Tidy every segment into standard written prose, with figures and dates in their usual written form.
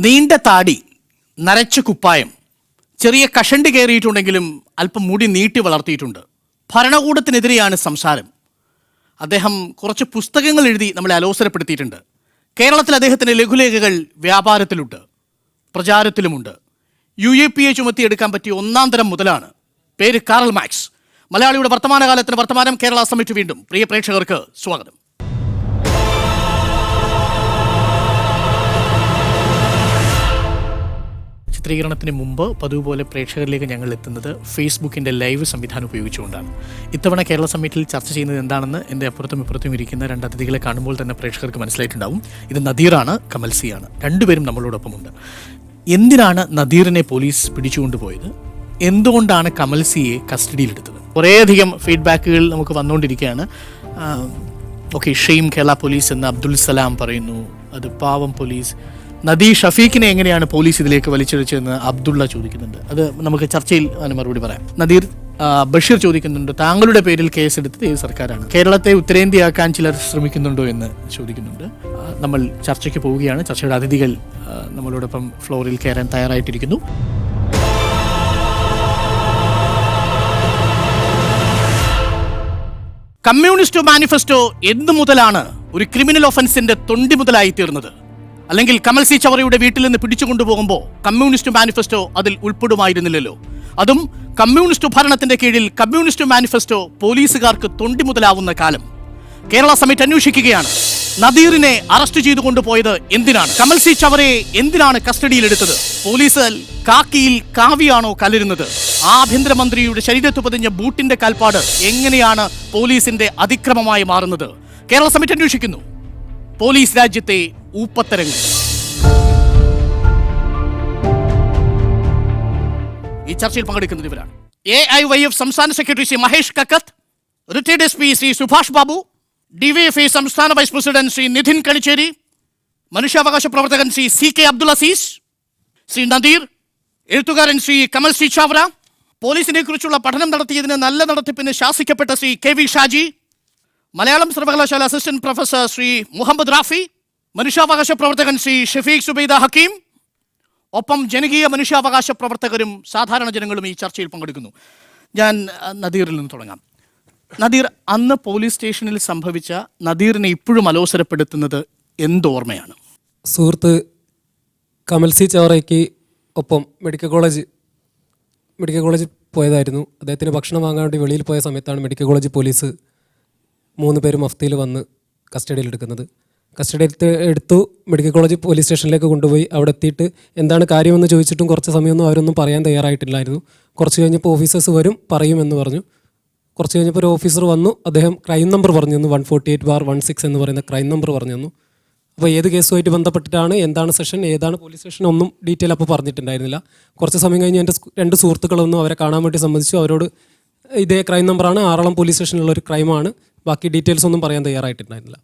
നീണ്ട താടി, നരച്ച കുപ്പായം, ചെറിയ കഷണ്ടി കയറിയിട്ടുണ്ടെങ്കിലും അല്പം മുടി നീട്ടി വളർത്തിയിട്ടുണ്ട്. ഭരണകൂടത്തിനെതിരെയാണ് സംസാരം. അദ്ദേഹം കുറച്ച് പുസ്തകങ്ങൾ എഴുതി നമ്മളെ അലോസരപ്പെടുത്തിയിട്ടുണ്ട്. കേരളത്തിൽ അദ്ദേഹത്തിൻ്റെ ലഘുലേഖകൾ വ്യാപാരത്തിലുണ്ട്, പ്രചാരത്തിലുമുണ്ട്. UAPA ചുമത്തിയെടുക്കാൻ പറ്റിയ ഒന്നാം തരം മുതലാണ്. പേര് കാറൽ മാക്സ്. മലയാളിയുടെ വർത്തമാനകാലത്തിന് വർത്തമാനം കേരള സമ്മിറ്റ് വീണ്ടും. പ്രിയ പ്രേക്ഷകർക്ക് സ്വാഗതം. ചിത്രീകരണത്തിന് മുമ്പ് പതിവ് പോലെ പ്രേക്ഷകരിലേക്ക് ഞങ്ങൾ എത്തുന്നത് ഫേസ്ബുക്കിൻ്റെ ലൈവ് സംവിധാനം ഉപയോഗിച്ചുകൊണ്ടാണ്. ഇത്തവണ കേരള സമ്മിറ്റിൽ ചർച്ച ചെയ്യുന്നത് എന്താണെന്ന് എൻ്റെ അപ്പുറത്തും ഇപ്പുറത്തും ഇരിക്കുന്ന രണ്ട് അതിഥികളെ കാണുമ്പോൾ തന്നെ പ്രേക്ഷകർക്ക് മനസ്സിലായിട്ടുണ്ടാവും. ഇത് നദീറാണ്, കമൽസിയാണ്. രണ്ടുപേരും നമ്മളോടൊപ്പമുണ്ട്. എന്തിനാണ് നദീറിനെ പോലീസ് പിടിച്ചുകൊണ്ടുപോയത്? എന്തുകൊണ്ടാണ് കമൽസിയെ കസ്റ്റഡിയിലെടുത്തത്? കുറേയധികം ഫീഡ്ബാക്കുകൾ നമുക്ക് വന്നുകൊണ്ടിരിക്കുകയാണ്. ഓക്കെ, ഷെയിം കേരള പോലീസ് എന്ന് അബ്ദുൽ സലാം പറയുന്നു. അത് പാവം പോലീസ്. നദീ ഷഫീഖിനെ എങ്ങനെയാണ് പോലീസ് ഇതിലേക്ക് വലിച്ചിഴച്ചതെന്ന് അബ്ദുള്ള ചോദിക്കുന്നുണ്ട്. അത് നമുക്ക് ചർച്ചയിൽ അതിന് മറുപടി പറയാം. നദീർ ബഷീർ ചോദിക്കുന്നുണ്ട്, താങ്കളുടെ പേരിൽ കേസെടുത്തത് ഏത് സർക്കാരാണ്? കേരളത്തെ ഉത്തരേന്ത്യയാക്കാൻ ചിലർ ശ്രമിക്കുന്നുണ്ടോ എന്ന് ചോദിക്കുന്നുണ്ട്. നമ്മൾ ചർച്ചയ്ക്ക് പോവുകയാണ്. ചർച്ചയുടെ അതിഥികൾ നമ്മളോടൊപ്പം ഫ്ലോറിൽ കയറാൻ തയ്യാറായിട്ടിരിക്കുന്നു. കമ്മ്യൂണിസ്റ്റ് മാനിഫെസ്റ്റോ എന്തു മുതലാണ് ഒരു ക്രിമിനൽ ഒഫൻസിന്റെ തൊണ്ടി മുതലായി തീർന്നത്? അല്ലെങ്കിൽ കമൽസി ചവറയുടെ വീട്ടിൽ നിന്ന് പിടിച്ചുകൊണ്ടുപോകുമ്പോൾ കമ്മ്യൂണിസ്റ്റ് മാനിഫെസ്റ്റോ അതിൽ ഉൾപ്പെടുമായിരുന്നില്ലല്ലോ. അതും കമ്മ്യൂണിസ്റ്റ് ഭരണത്തിന്റെ കീഴിൽ കമ്മ്യൂണിസ്റ്റ് മാനിഫെസ്റ്റോ പോലീസുകാർക്ക് തൊണ്ടി മുതലാവുന്ന കാലം. കേരള സമ്മിറ്റ് അന്വേഷിക്കുകയാണ്, നദീറിനെ അറസ്റ്റ് ചെയ്തുകൊണ്ടുപോയത് എന്തിനാണ്? കമൽസി ചവറയെ എന്തിനാണ് കസ്റ്റഡിയിലെടുത്തത്? പോലീസ് കാക്കിയിൽ കാവിയാണോ കലരുന്നത്? ആഭ്യന്തരമന്ത്രിയുടെ ശരീരത്ത് പതിഞ്ഞ ബൂട്ടിന്റെ കാൽപ്പാട് എങ്ങനെയാണ് പോലീസിന്റെ അതിക്രമമായി മാറുന്നത്? കേരള സമ്മിറ്റ് അന്വേഷിക്കുന്നു. പോലീസ് രാജ്യത്തെ ഊപ്പത്തരങ്ങൾ. ഈ ചർച്ചയിൽ പങ്കെടുക്കുന്നത് ഇവരാണ്: AIYF സംസ്ഥാന secretary Shri Mahesh Kakkath, retired SP Shri Subhash Babu, DYFI സംസ്ഥാന വൈസ് പ്രസിഡന്റ് ശ്രീ നിധിൻ കണിച്ചേരി, മനുഷ്യാവകാശ പ്രവർത്തകൻ ശ്രീ CK അബ്ദുൽ അസീസ്, ശ്രീ നദീർ, എഴുത്തുകാരൻ ശ്രീ കമൽസി ചാവറ, പോലീസിനെ കുറിച്ചുള്ള പഠനം നടത്തിയതിന് നല്ല നടത്തിപ്പിന് ശാസിക്കപ്പെട്ട ശ്രീ KV ഷാജി, മലയാളം സർവകലാശാല അസിസ്റ്റന്റ് പ്രൊഫസർ ശ്രീ മുഹമ്മദ് റാഫി, മനുഷ്യാവകാശ പ്രവർത്തകൻ ശ്രീ ഷഫീഖ് സുബൈദ ഹക്കീം, ഒപ്പം ജനകീയ മനുഷ്യാവകാശ പ്രവർത്തകരും സാധാരണ ജനങ്ങളും ഈ ചർച്ചയിൽ പങ്കെടുക്കുന്നു. ഞാൻ നദീറിൽ നിന്ന് തുടങ്ങാം. നദീർ, അന്ന് പോലീസ് സ്റ്റേഷനിൽ സംഭവിച്ച നദീറിനെ ഇപ്പോഴും അലോസരപ്പെടുത്തുന്നത് എന്തോർമ്മയാണ്? സുഹൃത്ത് കമൽസി ചവറയ്ക്ക് ഒപ്പം മെഡിക്കൽ കോളേജ് പോയതായിരുന്നു. അദ്ദേഹത്തിന് ഭക്ഷണം വാങ്ങാൻ വേണ്ടി വെളിയിൽ പോയ സമയത്താണ് മെഡിക്കൽ കോളേജ് പോലീസ് 3 പേരും മഫ്തിയിൽ വന്ന് കസ്റ്റഡിയിലെടുക്കുന്നത്. എടുത്തു മെഡിക്കൽ കോളേജ് പോലീസ് സ്റ്റേഷനിലേക്ക് കൊണ്ടുപോയി. അവിടെ എത്തിയിട്ട് എന്താണ് കാര്യമെന്ന് ചോദിച്ചിട്ടും കുറച്ച് സമയമൊന്നും അവരൊന്നും പറയാൻ തയ്യാറായിട്ടില്ലായിരുന്നു. കുറച്ച് കഴിഞ്ഞപ്പോൾ ഓഫീസേഴ്സ് വരും പറയുമെന്ന് പറഞ്ഞു. കുറച്ച് കഴിഞ്ഞപ്പോൾ ഒരു ഓഫീസർ വന്നു. അദ്ദേഹം ക്രൈം നമ്പർ പറഞ്ഞു തന്നു, 148/16 എന്ന് പറയുന്ന ക്രൈം നമ്പർ പറഞ്ഞു തന്നു. അപ്പോൾ ഏത് കേസുമായിട്ട് ബന്ധപ്പെട്ടിട്ടാണ്, എന്താണ് സെഷൻ, ഏതാണ് പോലീസ് സ്റ്റേഷൻ, ഒന്നും ഡീറ്റെയിൽ അപ്പോൾ പറഞ്ഞിട്ടുണ്ടായിരുന്നില്ല. കുറച്ച് സമയം കഴിഞ്ഞ് എൻ്റെ 2 സുഹൃത്തുക്കളൊന്നും അവരെ കാണാൻ വേണ്ടി സമ്മതിച്ചു. അവരോട് ഇതേ ക്രൈം നമ്പറാണ്, ആറളം പോലീസ് സ്റ്റേഷനിലുള്ളൊരു ക്രൈമാണ്, ബാക്കി ഡീറ്റെയിൽസ് ഒന്നും പറയാൻ തയ്യാറായിട്ടുണ്ടായിരുന്നില്ല.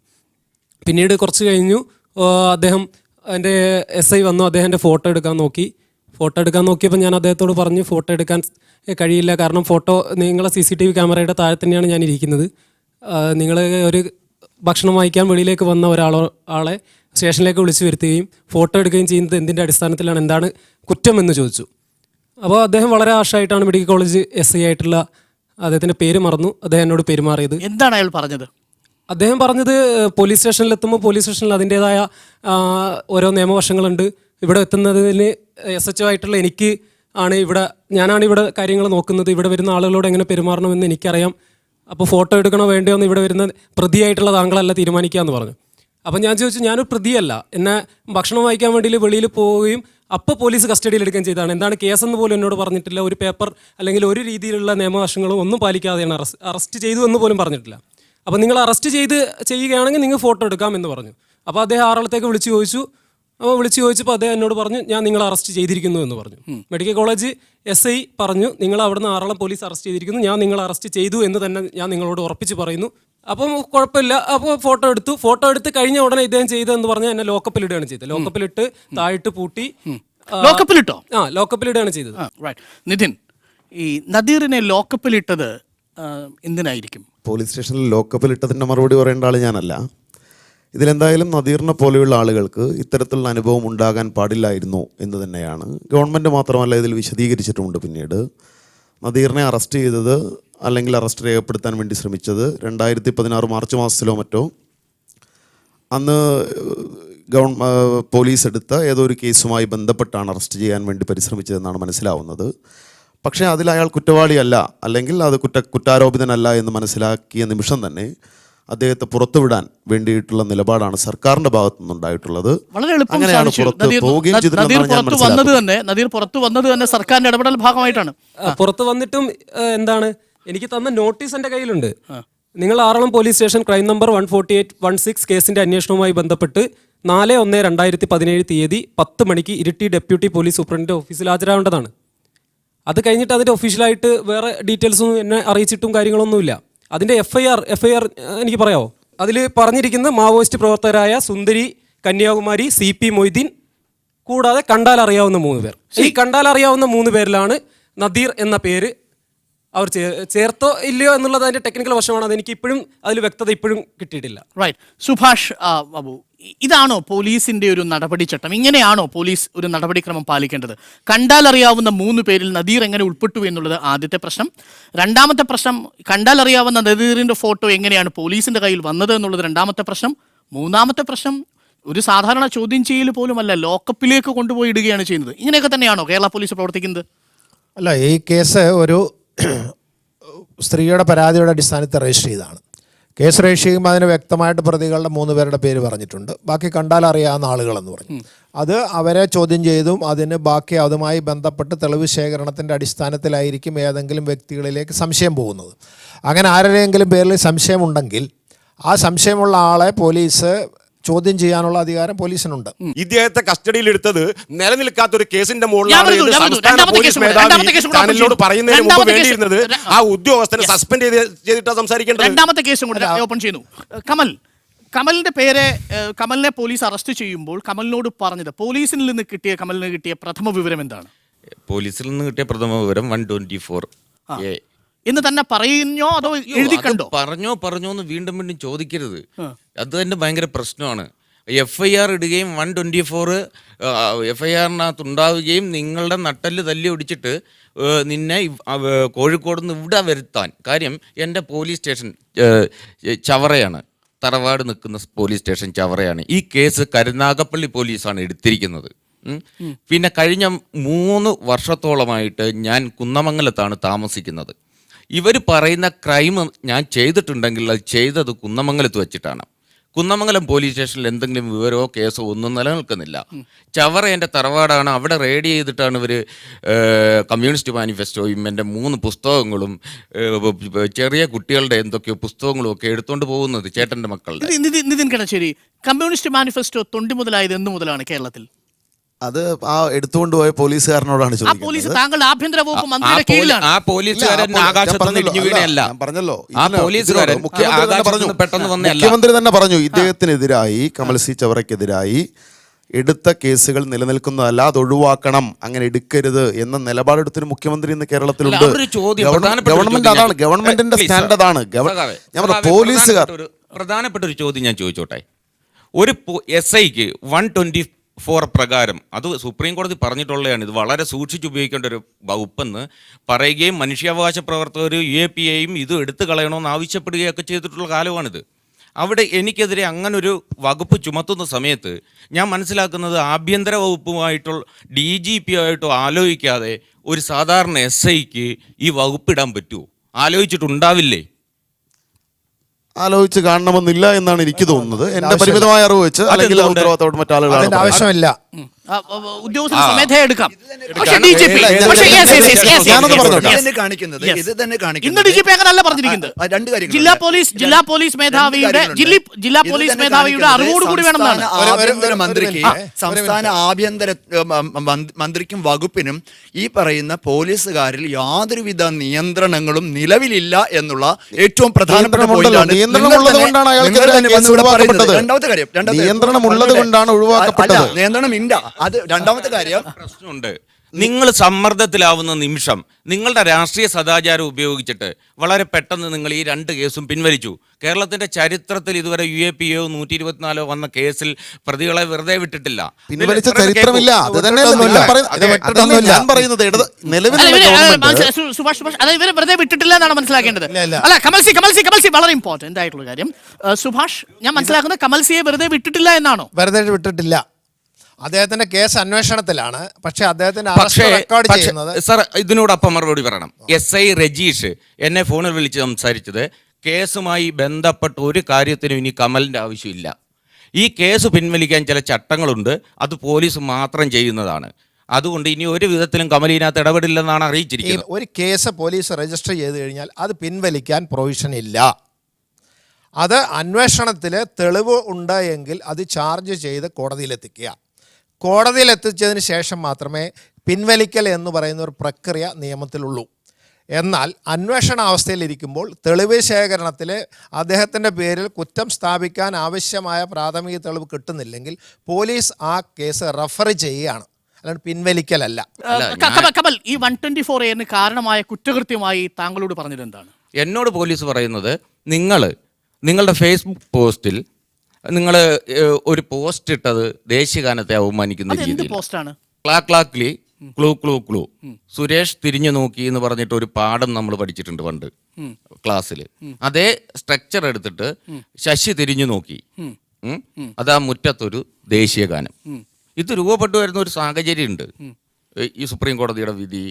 പിന്നീട് കുറച്ച് കഴിഞ്ഞു അദ്ദേഹം, എൻ്റെ SI വന്നു. അദ്ദേഹത്തിൻ്റെ ഫോട്ടോ എടുക്കാൻ നോക്കിയപ്പോൾ ഞാൻ അദ്ദേഹത്തോട് പറഞ്ഞു ഫോട്ടോ എടുക്കാൻ കഴിയില്ല, കാരണം ഫോട്ടോ നിങ്ങളെ CCTV ക്യാമറയുടെ താഴെ തന്നെയാണ് ഞാൻ ഇരിക്കുന്നത്. നിങ്ങൾ ഒരു ഭക്ഷണം വാങ്ങിക്കാൻ വെളിയിലേക്ക് വന്ന ഒരാളെ സ്റ്റേഷനിലേക്ക് വിളിച്ചു വരുത്തുകയും ഫോട്ടോ എടുക്കുകയും ചെയ്യുന്നത് എന്തിൻ്റെ അടിസ്ഥാനത്തിലാണ്, എന്താണ് കുറ്റം എന്ന് ചോദിച്ചു. അപ്പോൾ അദ്ദേഹം വളരെ ആശായിട്ടാണ് മെഡിക്കൽ കോളേജ് SI ആയിട്ടുള്ള അദ്ദേഹത്തിൻ്റെ പേര് മറന്നു അദ്ദേഹം എന്നോട് പെരുമാറിയത്. എന്താണ് അയാൾ പറഞ്ഞത്? അദ്ദേഹം പറഞ്ഞത് പോലീസ് സ്റ്റേഷനിലെത്തുമ്പോൾ പോലീസ് സ്റ്റേഷനിൽ അതിൻ്റേതായ ഓരോ നിയമവശങ്ങളുണ്ട്. ഇവിടെ എത്തുന്നതിന് SHO ആയിട്ടുള്ള എനിക്ക് ആണ് ഞാനാണ് ഇവിടെ കാര്യങ്ങൾ നോക്കുന്നത്. ഇവിടെ വരുന്ന ആളുകളോട് എങ്ങനെ പെരുമാറണമെന്ന് എനിക്കറിയാം. അപ്പോൾ ഫോട്ടോ എടുക്കണോ വേണ്ടയോ എന്ന് ഇവിടെ വരുന്ന പ്രതിയായിട്ടുള്ള താങ്കളല്ല തീരുമാനിക്കാമെന്ന് പറഞ്ഞു. അപ്പം ഞാൻ ചോദിച്ചു, ഞാനൊരു പ്രതിയല്ല, എന്നെ ഭക്ഷണം വാങ്ങിക്കാൻ വേണ്ടി വെളിയിൽ പോവുകയും അപ്പോൾ പോലീസ് കസ്റ്റഡിയിലെടുക്കുകയും ചെയ്തതാണ്. എന്താണ് കേസെന്ന് പോലും എന്നോട് പറഞ്ഞിട്ടില്ല. ഒരു പേപ്പർ അല്ലെങ്കിൽ ഒരു രീതിയിലുള്ള നിയമവശങ്ങളും ഒന്നും പാലിക്കാതെയാണ് അറസ്റ്റ് ചെയ്തു എന്ന് പോലും പറഞ്ഞിട്ടില്ല. അപ്പോൾ നിങ്ങൾ അറസ്റ്റ് ചെയ്യുകയാണെങ്കിൽ നിങ്ങൾ ഫോട്ടോ എടുക്കാം എന്ന് പറഞ്ഞു. അപ്പോൾ അദ്ദേഹം ആറളത്തേക്ക് വിളിച്ചു ചോദിച്ചപ്പോൾ അദ്ദേഹം എന്നോട് പറഞ്ഞു, ഞാൻ നിങ്ങളെ അറസ്റ്റ് ചെയ്തിരിക്കുന്നു എന്ന് പറഞ്ഞു. മെഡിക്കൽ കോളേജ് SI പറഞ്ഞു, നിങ്ങൾ അവിടുന്ന് ആറളം പോലീസ് അറസ്റ്റ് ചെയ്തിരിക്കുന്നു, ഞാൻ നിങ്ങളെ അറസ്റ്റ് ചെയ്തു എന്ന് തന്നെ ഞാൻ നിങ്ങളോട് ഉറപ്പിച്ച് പറയുന്നു. അപ്പം കുഴപ്പമില്ല. അപ്പോൾ ഫോട്ടോ എടുത്ത് കഴിഞ്ഞ ഉടനെ ഇദ്ദേഹം ചെയ്തതെന്ന് പറഞ്ഞാൽ എന്നെ ലോക്കപ്പിലിടുകയാണ് ചെയ്തത്. ലോക്കപ്പിലിട്ട് താഴിട്ട് പൂട്ടി. ലോക്കപ്പിലിട്ടോ? ലോക്കപ്പിലിടുകയാണ് ചെയ്തത്. നിധിൻ, ഈ നദീറിനെ ലോക്കപ്പിലിട്ടത് എന്തിനായിരിക്കും? പോലീസ് സ്റ്റേഷനിൽ ലോക്കപ്പിലിട്ടതിൻ്റെ മറുപടി പറയേണ്ട ആൾ ഞാനല്ല. ഇതിലെന്തായാലും നദീറിനെ പോലെയുള്ള ആളുകൾക്ക് ഇത്തരത്തിലുള്ള അനുഭവം ഉണ്ടാകാൻ പാടില്ലായിരുന്നു എന്ന് തന്നെയാണ് ഗവൺമെൻറ് മാത്രമല്ല ഇതിൽ വിശദീകരിച്ചിട്ടുമുണ്ട്. പിന്നീട് നദീറിനെ അറസ്റ്റ് ചെയ്തത് അല്ലെങ്കിൽ അറസ്റ്റ് രേഖപ്പെടുത്താൻ വേണ്ടി ശ്രമിച്ചത് 2016 മാർച്ച് മാസത്തിലോ മറ്റോ അന്ന് പോലീസ് എടുത്ത ഏതോ ഒരു കേസുമായി ബന്ധപ്പെട്ടാണ് അറസ്റ്റ് ചെയ്യാൻ വേണ്ടി പരിശ്രമിച്ചതെന്നാണ് മനസ്സിലാവുന്നത്. പക്ഷേ അതിൽ അയാൾ കുറ്റവാളിയല്ല അല്ലെങ്കിൽ അത് കുറ്റാരോപിതനല്ല എന്ന് മനസ്സിലാക്കിയ നിമിഷം തന്നെ അദ്ദേഹത്തെ പുറത്തുവിടാൻ വേണ്ടിയിട്ടുള്ള നിലപാടാണ് സർക്കാരിന്റെ ഭാഗത്തു നിന്നുണ്ടായിട്ടുള്ളത്. വളരെ എളുപ്പം അങ്ങനെയാണ് പുറത്ത് പോവുകയും നദീർ പുറത്തു വന്നത് തന്നെ സർക്കാരിന്റെ ഇടപെടൽ ഭാഗമായിട്ടാണ്. പുറത്ത് വന്നിട്ടും എന്താണ്, എനിക്ക് തന്ന നോട്ടീസ് എൻ്റെ കയ്യിലുണ്ട്. നിങ്ങൾ Aralam police station crime number 14816 കേസിന്റെ അന്വേഷണവുമായി ബന്ധപ്പെട്ട് 4/1/2017 തീയതി 10 മണിക്ക് ഇരിട്ടി ഡെപ്യൂട്ടി പോലീസ് സൂപ്രണ്ടിന്റെ ഓഫീസിൽ ഹാജരാവേണ്ടതാണ്. അത് കഴിഞ്ഞിട്ട് അതിന്റെ ഒഫീഷ്യലായിട്ട് വേറെ ഡീറ്റെയിൽസൊന്നും എന്നെ അറിയിച്ചിട്ടും കാര്യങ്ങളൊന്നുമില്ല. അതിന്റെ എഫ്ഐആർ എനിക്ക് പറയാമോ? അതിൽ പറഞ്ഞിരിക്കുന്ന മാവോയിസ്റ്റ് പ്രവർത്തകരായ സുന്ദരി, കന്യാകുമാരി, CP മൊയ്തീൻ, കൂടാതെ കണ്ടാൽ അറിയാവുന്ന 3 പേർ. ഈ കണ്ടാൽ അറിയാവുന്ന 3 പേരിലാണ് നദീർ എന്ന പേര് അവർ ചേർത്തോ ഇല്ലയോ എന്നുള്ളത് അതിന്റെ ടെക്നിക്കൽ വശമാണ്. അതെനിക്ക് ഇപ്പോഴും അതിൽ വ്യക്തത ഇപ്പോഴും കിട്ടിയിട്ടില്ല. റൈറ്റ്. സുഭാഷ് ബാബു, ഇതാണോ പോലീസിന്റെ ഒരു നടപടിച്ചട്ടം? ഇങ്ങനെയാണോ പോലീസ് ഒരു നടപടിക്രമം പാലിക്കേണ്ടത്? കണ്ടാൽ അറിയാവുന്ന 3 പേരിൽ നദീർ എങ്ങനെ ഉൾപ്പെട്ടു എന്നുള്ളത് ആദ്യത്തെ പ്രശ്നം. രണ്ടാമത്തെ പ്രശ്നം, കണ്ടാൽ അറിയാവുന്ന നദീറിന്റെ ഫോട്ടോ എങ്ങനെയാണ് പോലീസിന്റെ കയ്യിൽ വന്നത് എന്നുള്ളത് രണ്ടാമത്തെ പ്രശ്നം. മൂന്നാമത്തെ പ്രശ്നം, ഒരു സാധാരണ ചോദ്യം ചെയ്യൽ പോലുമല്ല, ലോക്കപ്പിലേക്ക് കൊണ്ടുപോയി ഇടുകയാണ് ചെയ്യുന്നത്. ഇങ്ങനെയൊക്കെ തന്നെയാണോ കേരള പോലീസ് പ്രവർത്തിക്കുന്നത്? അല്ല, ഈ കേസ് ഒരു സ്ത്രീയുടെ പരാതിയുടെ അടിസ്ഥാനത്തിൽ രജിസ്റ്റർ ചെയ്തതാണ്. കേസ് രജിസ്റ്റർ ചെയ്യുമ്പോൾ അതിന് വ്യക്തമായിട്ട് പ്രതികളുടെ 3 പേരുടെ പേര് പറഞ്ഞിട്ടുണ്ട്. ബാക്കി കണ്ടാൽ അറിയാവുന്ന ആളുകളെന്ന് പറഞ്ഞു. അത് അവരെ ചോദ്യം ചെയ്തും ബാക്കി അതുമായി ബന്ധപ്പെട്ട് തെളിവ് ശേഖരണത്തിൻ്റെ അടിസ്ഥാനത്തിലായിരിക്കും ഏതെങ്കിലും വ്യക്തികളിലേക്ക് സംശയം പോകുന്നത്. അങ്ങനെ ആരുടെയെങ്കിലും പേരിൽ സംശയമുണ്ടെങ്കിൽ ആ സംശയമുള്ള ആളെ പോലീസ് ചോദ്യം ചെയ്യാനുള്ള അധികാരം പോലീസിനുണ്ട്. ഇദ്ദേഹത്തെ കസ്റ്റഡിയിലെടുത്തത് നിലനിൽക്കാത്തൊരു കേസിന്റെ മുകളിലാണ് സംസ്ഥാന പോലീസ് മേധാവി ചാനലിനോട് പറയുന്നതിന് മുമ്പ് വേണ്ടിയിരുന്നത് ആ ഉദ്യോഗസ്ഥനെ സസ്പെൻഡ് ചെയ്തിട്ടാണ് സംസാരിക്കേണ്ടത്. രണ്ടാമത്തെ കേസും കൂടി ഓപ്പൺ ചെയ്യുന്നു. കമലിനെ പോലീസ് അറസ്റ്റ് ചെയ്യുമ്പോൾ കമലിനോട് പറഞ്ഞത്, പോലീസിൽ നിന്ന് കമലിന് കിട്ടിയ പ്രഥമ വിവരം എന്താണ്? പോലീസിൽ നിന്ന് കിട്ടിയ പ്രഥമ വിവരം 124A എന്ന് തന്നെ പറയുന്നോ അതോ എഴുതി കണ്ടോ? പറഞ്ഞോ എന്ന് വീണ്ടും ചോദിക്കരുത്. അത് തന്നെ ഭയങ്കര പ്രശ്നമാണ്. FIR ഇടുകയും 124 FIRനകത്ത് ഉണ്ടാവുകയും നിങ്ങളുടെ നട്ടല് തല്ലി ഒടിച്ചിട്ട് നിന്നെ കോഴിക്കോട് നിന്ന് ഇവിടെ വരുത്താൻ. കാര്യം എൻ്റെ പോലീസ് സ്റ്റേഷൻ ചവറയാണ്, തറവാട് നിൽക്കുന്ന പോലീസ് സ്റ്റേഷൻ ചവറയാണ്. ഈ കേസ് കരുനാഗപ്പള്ളി പോലീസാണ് എടുത്തിരിക്കുന്നത്. പിന്നെ കഴിഞ്ഞ 3 വർഷത്തോളമായിട്ട് ഞാൻ കുന്നമംഗലത്താണ് താമസിക്കുന്നത്. ഇവർ പറയുന്ന ക്രൈം ഞാൻ ചെയ്തിട്ടുണ്ടെങ്കിൽ അത് ചെയ്തത് കുന്നമംഗലത്ത് വെച്ചിട്ടാണ്. കുന്നമംഗലം പോലീസ് സ്റ്റേഷനിൽ എന്തെങ്കിലും വിവരമോ കേസോ ഒന്നും നിലനിൽക്കുന്നില്ല. ചവറ എൻ്റെ തറവാടാണ്. അവിടെ റെയ്ഡ് ചെയ്തിട്ടാണ് ഇവർ കമ്മ്യൂണിസ്റ്റ് മാനിഫെസ്റ്റോയും എൻ്റെ 3 പുസ്തകങ്ങളും ചെറിയ കുട്ടികളുടെ എന്തൊക്കെയോ പുസ്തകങ്ങളും ഒക്കെ എടുത്തുകൊണ്ട് പോകുന്നത് ചേട്ടൻ്റെ മക്കളുടെ. നിതിൻ കിടശ്ശേരി, കമ്മ്യൂണിസ്റ്റ് മാനിഫെസ്റ്റോ തൊണ്ടി മുതലായത് എന്ന് മുതലാണ് കേരളത്തിൽ? അത് ആ എടുത്തുകൊണ്ട് പോയ പോലീസുകാരനോടാണ് ചോദിക്കുന്നത്. താങ്കളുടെ ആഭ്യന്തര വകുപ്പ് മന്ത്രിയുടെ കീഴിലാണ്. ആ പോലീസുകാരൻ ആകാശത്തുനിന്ന് ഇടിഞ്ഞു വീണയല്ല. പറഞ്ഞല്ലോ, ആ പോലീസുകാരൻ പെട്ടെന്ന് വന്നല്ല. മുഖ്യമന്ത്രി തന്നെ പറഞ്ഞു ഇദ്ദേഹത്തിനെതിരായി, കമൽ സി ചവറയ്ക്കെതിരായി എടുത്ത കേസുകൾ നിലനിൽക്കുന്നതല്ല, അത് ഒഴിവാക്കണം, അങ്ങനെ എടുക്കരുത് എന്ന നിലപാടെടുത്തൊരു മുഖ്യമന്ത്രി ഇന്ന് കേരളത്തിലുണ്ട്. ഗവൺമെന്റ് അതാണ്, ഗവൺമെന്റിന്റെ സ്റ്റാൻഡ് ആണ്. പോലീസുകാർ പ്രധാനപ്പെട്ട ഒരു ചോദ്യം ഞാൻ ചോദിച്ചോട്ടെ. ഒരു SIക്ക് 124 പ്രകാരം, അത് സുപ്രീം കോടതി പറഞ്ഞിട്ടുള്ളതാണ്, ഇത് വളരെ സൂക്ഷിച്ചുപയോഗിക്കേണ്ട ഒരു വകുപ്പെന്ന് പറയുകയും മനുഷ്യാവകാശ പ്രവർത്തകർ UAPAയും ഇത് എടുത്തു കളയണമെന്ന് ആവശ്യപ്പെടുകയൊക്കെ ചെയ്തിട്ടുള്ള കാലമാണിത്. അവിടെ എനിക്കെതിരെ അങ്ങനൊരു വകുപ്പ് ചുമത്തുന്ന സമയത്ത് ഞാൻ മനസ്സിലാക്കുന്നത് ആഭ്യന്തര വകുപ്പുമായിട്ടോ DGP ആയിട്ടോ ആലോചിക്കാതെ ഒരു സാധാരണ SIക്ക് ഈ വകുപ്പിടാൻ പറ്റുമോ? ആലോചിച്ചിട്ടുണ്ടാവില്ലേ? ആലോചിച്ച് കാണണമെന്നില്ല എന്നാണ് എനിക്ക് തോന്നുന്നത്. എന്റെ പരിമിതമായ അറിവ് വെച്ച്, അല്ലെങ്കിൽ ഉത്തരവാദിത്തത്തോട് മറ്റാളുകൾ ആവശ്യമില്ല. ഉദ്യോഗസ്ഥ സ്വമേധയാ എടുക്കാം. ഇന്ന് DGP അങ്ങനല്ല പറഞ്ഞിരിക്കുന്നത്. ജില്ലാ പോലീസ് മേധാവിയുടെ അറിവോട് കൂടി വേണമെന്നാണ്. ആഭ്യന്തര മന്ത്രിക്ക്, സംസ്ഥാന ആഭ്യന്തര മന്ത്രിക്കും വകുപ്പിനും ഈ പറയുന്ന പോലീസുകാരിൽ യാതൊരുവിധ നിയന്ത്രണങ്ങളും നിലവിലില്ല എന്നുള്ള ഏറ്റവും പ്രധാനപ്പെട്ട പോയിന്റാണ്. നിയന്ത്രണം ഉള്ളത് കൊണ്ടാണ് ഒഴിവാക്കപ്പെട്ടത്. നിയന്ത്രണം ഇല്ല. അത് രണ്ടാമത്തെ കാര്യം. പ്രശ്നമുണ്ട്. നിങ്ങൾ സമ്മർദ്ദത്തിലാവുന്ന നിമിഷം നിങ്ങളുടെ രാഷ്ട്രീയ സദാചാരം ഉപയോഗിച്ചിട്ട് വളരെ പെട്ടെന്ന് നിങ്ങൾ ഈ 2 കേസും പിൻവലിച്ചു. കേരളത്തിന്റെ ചരിത്രത്തിൽ ഇതുവരെ UAPO 124 വന്ന കേസിൽ പ്രതികളെ വെറുതെ വിട്ടിട്ടില്ല. പിൻവലിച്ച ചരിത്രമില്ല. അത് തന്നെയല്ലേ ഞാൻ പറയുന്നത്. നിലവിലുള്ള ഗവൺമെന്റ് സുഭാഷ് അതായത് ഇവരെ വെറുതെ വിട്ടിട്ടില്ല എന്നാണ് മനസ്സിലാക്കേണ്ടത്. അല്ല, കമൽസി വളരെ ഇമ്പോർട്ടന്റ് ആയിട്ടുള്ള കാര്യം. സുഭാഷ്, ഞാൻ മനസ്സിലാക്കുന്നത് കമൽസിയെ വെറുതെ വിട്ടിട്ടില്ല എന്നാണോ? വെറുതെ വിട്ടിട്ടില്ല. അദ്ദേഹത്തിന്റെ കേസ് അന്വേഷണത്തിലാണ്. പക്ഷേ അദ്ദേഹത്തിന്റെ അറസ്റ്റ് റെക്കോർഡ് ചെയ്യുന്നത്. സർ, ഇതിനോടൊപ്പം മറുപടി പറയണം. SI രജീഷ് എന്നെ ഫോണിൽ വിളിച്ച് സംസാരിച്ചത് കേസുമായി ബന്ധപ്പെട്ട ഒരു കാര്യത്തിനും ഇനി കമലിന്റെ ആവശ്യമില്ല. ഈ കേസ് പിൻവലിക്കാൻ ചില ചട്ടങ്ങളുണ്ട്, അത് പോലീസ് മാത്രം ചെയ്യുന്നതാണ്. അതുകൊണ്ട് ഇനി ഒരു വിധത്തിലും കമലിനകത്ത് ഇടപെടില്ലെന്നാണ് അറിയിച്ചിരിക്കുന്നത്. ഒരു കേസ് പോലീസ് രജിസ്റ്റർ ചെയ്ത് കഴിഞ്ഞാൽ അത് പിൻവലിക്കാൻ പ്രൊവിഷൻ ഇല്ല. അത് അന്വേഷണത്തിൽ തെളിവ് ഉണ്ട് എങ്കിൽ അത് ചാർജ് ചെയ്ത് കോടതിയിലെത്തിക്കുക. കോടതിയിലെത്തിച്ചതിന് ശേഷം മാത്രമേ പിൻവലിക്കൽ എന്ന് പറയുന്ന ഒരു പ്രക്രിയ നിയമത്തിലുള്ളൂ. എന്നാൽ അന്വേഷണ അവസ്ഥയിലിരിക്കുമ്പോൾ തെളിവ് ശേഖരണത്തിൽ അദ്ദേഹത്തിൻ്റെ പേരിൽ കുറ്റം സ്ഥാപിക്കാൻ ആവശ്യമായ പ്രാഥമിക തെളിവ് കിട്ടുന്നില്ലെങ്കിൽ പോലീസ് ആ കേസ് റെഫർ ചെയ്യുകയാണ്, അല്ലാണ്ട് പിൻവലിക്കലല്ല. കമൽ, ഈ 124A കാരണമായ കുറ്റകൃത്യമായി താങ്കളോട് പറഞ്ഞത് എന്താണ്? എന്നോട് പോലീസ് പറയുന്നത്, നിങ്ങളുടെ ഫേസ്ബുക്ക് പോസ്റ്റിൽ നിങ്ങൾ ഒരു പോസ്റ്റ് ഇട്ടത് ദേശീയഗാനത്തെ അവമാനിക്കുന്ന രീതിയിൽ. പോസ്റ്റാണ് ക്ലാക്ലി ക്ലൂ ക്ലൂ ക്ലൂ സുരേഷ് തിരിഞ്ഞു നോക്കി എന്ന് പറഞ്ഞിട്ട് ഒരു പാഠം നമ്മൾ പഠിച്ചിട്ടുണ്ട് പണ്ട് ക്ലാസ്സിൽ. അതേ സ്ട്രക്ചർ എടുത്തിട്ട് ശശി തിരിഞ്ഞു നോക്കി, അതാ മുറ്റത്തൊരു ദേശീയഗാനം. ഇത് രൂപപ്പെട്ടു വരുന്ന ഒരു സാഹചര്യമുണ്ട്. ഈ സുപ്രീം കോടതിയുടെ വിധി,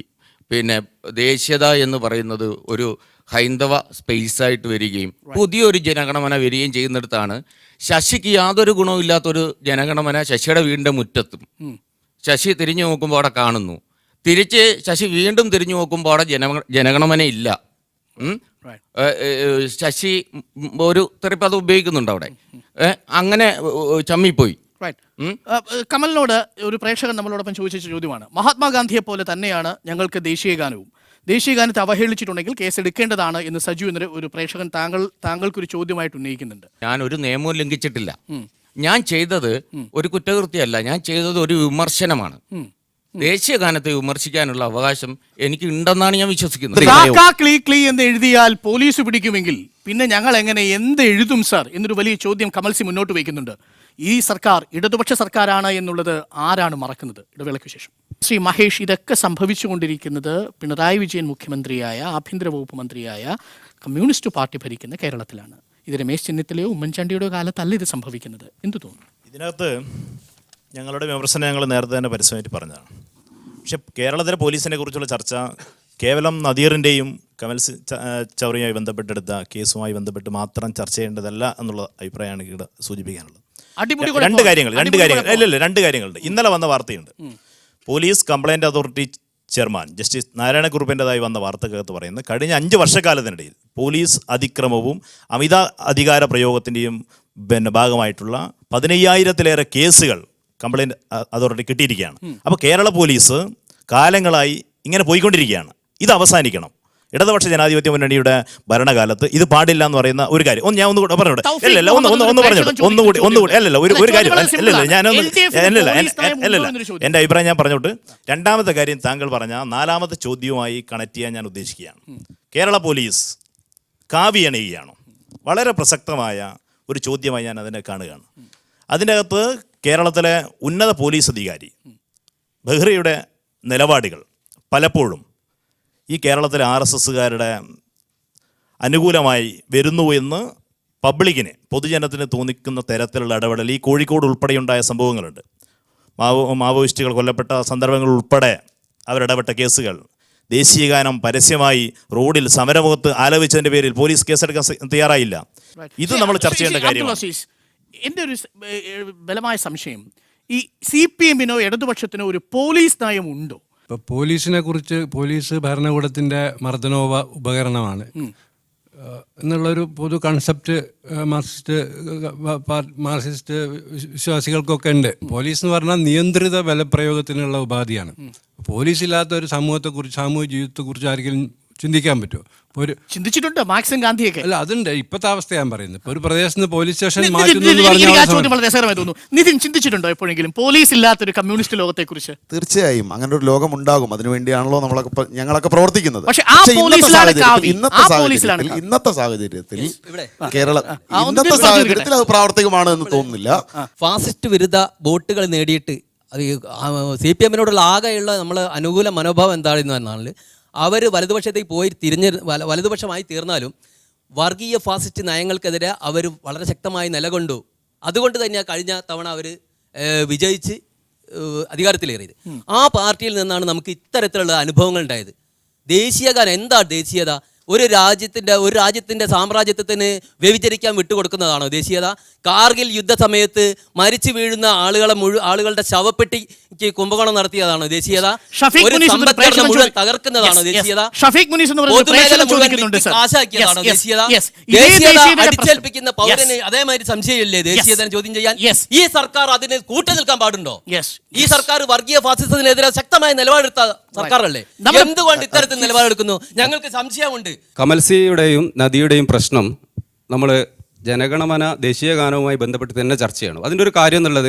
പിന്നെ ദേശീയത എന്ന് പറയുന്നത് ഒരു ഹൈന്ദവ സ്പേസായിട്ട് വരികയും പുതിയൊരു ജനഗണമന വരികയും ചെയ്യുന്നിടത്താണ് ശശിക്ക് യാതൊരു ഗുണവും ഇല്ലാത്തൊരു ജനഗണമന ശശിയുടെ വീടിൻ്റെ മുറ്റത്തും. ശശി തിരിഞ്ഞു നോക്കുമ്പോൾ അവിടെ കാണുന്നു. തിരിച്ച് ശശി വീണ്ടും തിരിഞ്ഞു നോക്കുമ്പോൾ അവിടെ ജനഗണമന ഇല്ല. ശശി ഒരു തെറിപ്പത് ഉപയോഗിക്കുന്നുണ്ട് അവിടെ. അങ്ങനെ ചമ്മിപ്പോയി. കമലിനോട് ഒരു പ്രേക്ഷകൻ നമ്മളോടൊപ്പം ചോദിച്ച ചോദ്യമാണ്, മഹാത്മാഗാന്ധിയെ പോലെ തന്നെയാണ് ഞങ്ങൾക്ക് ദേശീയഗാനവും, ദേശീയഗാനത്തെ അവഹേളിച്ചിട്ടുണ്ടെങ്കിൽ കേസ് എടുക്കേണ്ടതാണ് എന്ന് സജു എന്നൊരു ഒരു പ്രേക്ഷകൻ താങ്കൾക്കൊരു ചോദ്യമായിട്ട് ഉന്നയിക്കുന്നുണ്ട്. ഞാൻ ഒരു നിയമവും ലംഘിച്ചിട്ടില്ല. ഞാൻ ചെയ്തത് ഒരു കുറ്റകൃത്യമല്ല, ഞാൻ ചെയ്തത് ഒരു വിമർശനമാണ്. ദേശീയഗാനത്തെ വിമർശിക്കാനുള്ള അവകാശം എനിക്ക് ഉണ്ടെന്നാണ് ഞാൻ വിശ്വസിക്കുന്നത്. ക്ലീ എന്ന് എഴുതിയാൽ പോലീസ് പിടിക്കുമെങ്കിൽ പിന്നെ ഞങ്ങൾ എങ്ങനെ എന്ത് എഴുതും സാർ എന്നൊരു വലിയ ചോദ്യം കമൽസി മുന്നോട്ട് വയ്ക്കുന്നുണ്ട്. ഈ സർക്കാർ ഇടതുപക്ഷ സർക്കാരാണ് എന്നുള്ളത് ആരാണ് മറക്കുന്നത്? ഇടവേളയ്ക്ക് ശേഷം ശ്രീ മഹേഷ്, ഇതൊക്കെ സംഭവിച്ചുകൊണ്ടിരിക്കുന്നത് പിണറായി വിജയൻ മുഖ്യമന്ത്രിയായ, ആഭ്യന്തര വകുപ്പ് മന്ത്രിയായ കമ്മ്യൂണിസ്റ്റ് പാർട്ടി ഭരിക്കുന്ന കേരളത്തിലാണ്. ഇത് രമേശ് ചെന്നിത്തലയോ ഉമ്മൻചാണ്ടിയുടെയോ കാലത്തല്ല ഇത് സംഭവിക്കുന്നത്. എന്തു തോന്നുന്നു? ഇതിനകത്ത് ഞങ്ങളുടെ വിമർശനം ഞങ്ങൾ നേരത്തെ തന്നെ പരസ്യമായിട്ട് പറഞ്ഞതാണ്. പക്ഷെ കേരളത്തിലെ പോലീസിനെ കുറിച്ചുള്ള ചർച്ച കേവലം നദീറിൻ്റെയും കമൽ ചൗറിയുമായി ബന്ധപ്പെട്ടെടുത്ത കേസുമായി ബന്ധപ്പെട്ട് മാത്രം ചർച്ച ചെയ്യേണ്ടതല്ല എന്നുള്ള അഭിപ്രായമാണ് ഇവിടെ സൂചിപ്പിക്കാനുള്ളത്. രണ്ട് കാര്യങ്ങളുണ്ട്. ഇന്നലെ വന്ന വാർത്തയുണ്ട്. Police complaint authority chairman justice നാരായണക്കുറുപ്പിൻ്റെതായി വന്ന വാർത്തക്കകത്ത് പറയുന്നത് കഴിഞ്ഞ 5 വർഷക്കാലത്തിനിടയിൽ പോലീസ് അതിക്രമവും അമിത അധികാര പ്രയോഗത്തിൻ്റെയും ഭാഗമായിട്ടുള്ള 15,000-ലേറെ കേസുകൾ കംപ്ലൈൻറ്റ് അതോറിറ്റി കിട്ടിയിരിക്കുകയാണ്. അപ്പോൾ കേരള പോലീസ് കാലങ്ങളായി ഇങ്ങനെ പോയിക്കൊണ്ടിരിക്കുകയാണ്. ഇത് അവസാനിക്കണം. ഇടതുപക്ഷ ജനാധിപത്യ മുന്നണിയുടെ ഭരണകാലത്ത് ഇത് പാടില്ല എന്ന് പറയുന്ന ഒരു കാര്യം ഞാൻ ഒന്നുകൂടെ പറഞ്ഞോട്ടെ. എൻ്റെ അഭിപ്രായം ഞാൻ പറഞ്ഞോട്ട്. രണ്ടാമത്തെ കാര്യം താങ്കൾ പറഞ്ഞ 4ാമത്തെ ചോദ്യവുമായി കണക്ട് ചെയ്യാൻ ഞാൻ ഉദ്ദേശിക്കുകയാണ്. കേരള പോലീസ് കാവിയണിയുകയാണോ? വളരെ പ്രസക്തമായ ഒരു ചോദ്യമായി ഞാൻ അതിനെ കാണുകയാണ്. അതിൻ്റെ അകത്ത് കേരളത്തിലെ ഉന്നത പോലീസ് അധികാരി ബെഹ്റയുടെ നിലപാടുകൾ പലപ്പോഴും ഈ കേരളത്തിലെ RSSകാരുടെ അനുകൂലമായി വരുന്നു എന്ന് പബ്ലിക്കിന്, പൊതുജനത്തിന് തോന്നിക്കുന്ന തരത്തിലുള്ള ഇടപെടൽ ഈ കോഴിക്കോട് ഉൾപ്പെടെയുണ്ടായ സംഭവങ്ങളുണ്ട്. മാവോയിസ്റ്റുകൾ കൊല്ലപ്പെട്ട സന്ദർഭങ്ങൾ ഉൾപ്പെടെ അവരിടപെട്ട കേസുകൾ, ദേശീയഗാനം പരസ്യമായി റോഡിൽ സമരമുഖത്ത് ആലോചിച്ചതിൻ്റെ പേരിൽ പോലീസ് കേസെടുക്കാൻ തയ്യാറായില്ല. ഇത് നമ്മൾ ചർച്ച ചെയ്യേണ്ട കാര്യമാണ്. എൻ്റെ ഒരു ബലമായ സംശയം, ഈ CPM-നോ ഇടതുപക്ഷത്തിനോ ഒരു പോലീസ് നയം ഉണ്ടോ? ഇപ്പോൾ പോലീസിനെ കുറിച്ച്, പോലീസ് ഭരണകൂടത്തിൻ്റെ മർദ്ദനോപ ഉപകരണമാണ് എന്നുള്ളൊരു പൊതു കൺസെപ്റ്റ് മാർക്സിസ്റ്റ് വിശ്വാസികൾക്കൊക്കെ ഉണ്ട്. പോലീസ് എന്ന് പറഞ്ഞാൽ നിയന്ത്രിത ബലപ്രയോഗത്തിനുള്ള ഉപാധിയാണ്. പോലീസ് ഇല്ലാത്ത ഒരു സമൂഹത്തെക്കുറിച്ച്, സാമൂഹ്യ ജീവിതത്തെക്കുറിച്ച് ആരെങ്കിലും ചിന്തിക്കാൻ പറ്റുമോ? ഒരു ചിന്തിച്ചിട്ടുണ്ട് മാർക്സും ഗാന്ധിയൊക്കെ. അല്ല, അതുണ്ട്. ഇപ്പോഴത്തെ അവസ്ഥ ഞാൻ പറയുന്നത്. ഇപ്പോൾ ഒരു പ്രദേശത്ത് നിന്ന് പോലീസ് സ്റ്റേഷൻ നിതിൻ, മാറ്റുന്നു എന്ന് എനിക്ക് ആ ചോദ്യം പറഞ്ഞാൽ വളരെ രസകരമായി തോന്നുന്നു. നിതിൻ, ചിന്തിച്ചിട്ടുണ്ടോ എപ്പോഴെങ്കിലും പോലീസ് ഇല്ലാത്തൊരു കമ്മ്യൂണിസ്റ്റ് ലോകത്തെ കുറിച്ച്? തീർച്ചയായും അങ്ങനെ ഒരു ലോകം ഉണ്ടാകും. അതിനുവേണ്ടിയാണല്ലോ ഞങ്ങളൊക്കെ പ്രവർത്തിക്കുന്നത്. പക്ഷേ ആ പോലീസിലാണ് കാവി. ആ പോലീസിലാണ് കാവി. ഇന്നത്തെ സാഹചര്യത്തിൽ ഒന്ന് ഇന്നത്തെ പറഞ്ഞു സാഹചര്യത്തിൽ അത് പ്രാവർത്തികമാണ് എന്ന് തോന്നുന്നില്ല. ഫാസിസ്റ്റ് വിരുദ്ധ വോട്ടുകൾ നേടിയിട്ട് CPM-നോടുള്ള ആകെയുള്ള നമ്മൾ അനുകൂല മനോഭാവം എന്താണെന്ന് പറഞ്ഞാൽ അവർ വലതുപക്ഷത്തേക്ക് പോയി വലതുപക്ഷമായി തീർന്നാലും വർഗീയ ഫാസിസ്റ്റ് നയങ്ങൾക്കെതിരെ അവർ വളരെ ശക്തമായി നിലകൊണ്ടു. അതുകൊണ്ട് തന്നെയാണ് കഴിഞ്ഞ തവണ അവർ വിജയിച്ച് അധികാരത്തിലേറിയത്. ആ പാർട്ടിയിൽ നിന്നാണ് നമുക്ക് ഇത്തരത്തിലുള്ള അനുഭവങ്ങൾ ഉണ്ടായത്. ദേശീയഗാനം എന്താണ് ദേശീയത? ഒരു രാജ്യത്തിൻ്റെ സാമ്രാജ്യത്വത്തിന് വ്യഭിചരിക്കാൻ വിട്ടുകൊടുക്കുന്നതാണോ ദേശീയത? കാർഗിൽ യുദ്ധസമയത്ത് മരിച്ചു വീഴുന്ന ആളുകളുടെ ശവപ്പെട്ടിക്ക് കുംഭകോണം നടത്തിയതാണോ ദേശീയത? ഒരു സമ്പദ്ഘടന മുഴുവൻ തകർക്കുന്നതാണോ ദേശീയത? പൊതുമേഖല മുഴുവൻ കാശാക്കിയതാണോ ദേശീയത? ദേശീയത അടിച്ചേൽപ്പിക്കുന്ന പൗരന് അതേമാതിരി സംശയമില്ലേ ദേശീയത ചോദ്യം ചെയ്യാൻ? ഈ സർക്കാർ അതിന് കൂട്ടുനിൽക്കാൻ പാടുണ്ടോ? ഈ സർക്കാർ വർഗീയ ഫാസിസത്തിനെതിരെ ശക്തമായ നിലപാടെടുത്ത സർക്കാരല്ലേ? എന്തുകൊണ്ട് ഇത്തരത്തിൽ നിലപാടെടുക്കുന്നു? ഞങ്ങൾക്ക് സംശയമുണ്ട്. കമൽസിയുടെയും നദിയുടെയും പ്രശ്നം നമ്മൾ ജനഗണമന ദേശീയ ഗാനവുമായി ബന്ധപ്പെട്ട് തന്നെ ചർച്ച ചെയ്യണം. അതിൻ്റെ ഒരു കാര്യം എന്നുള്ളത്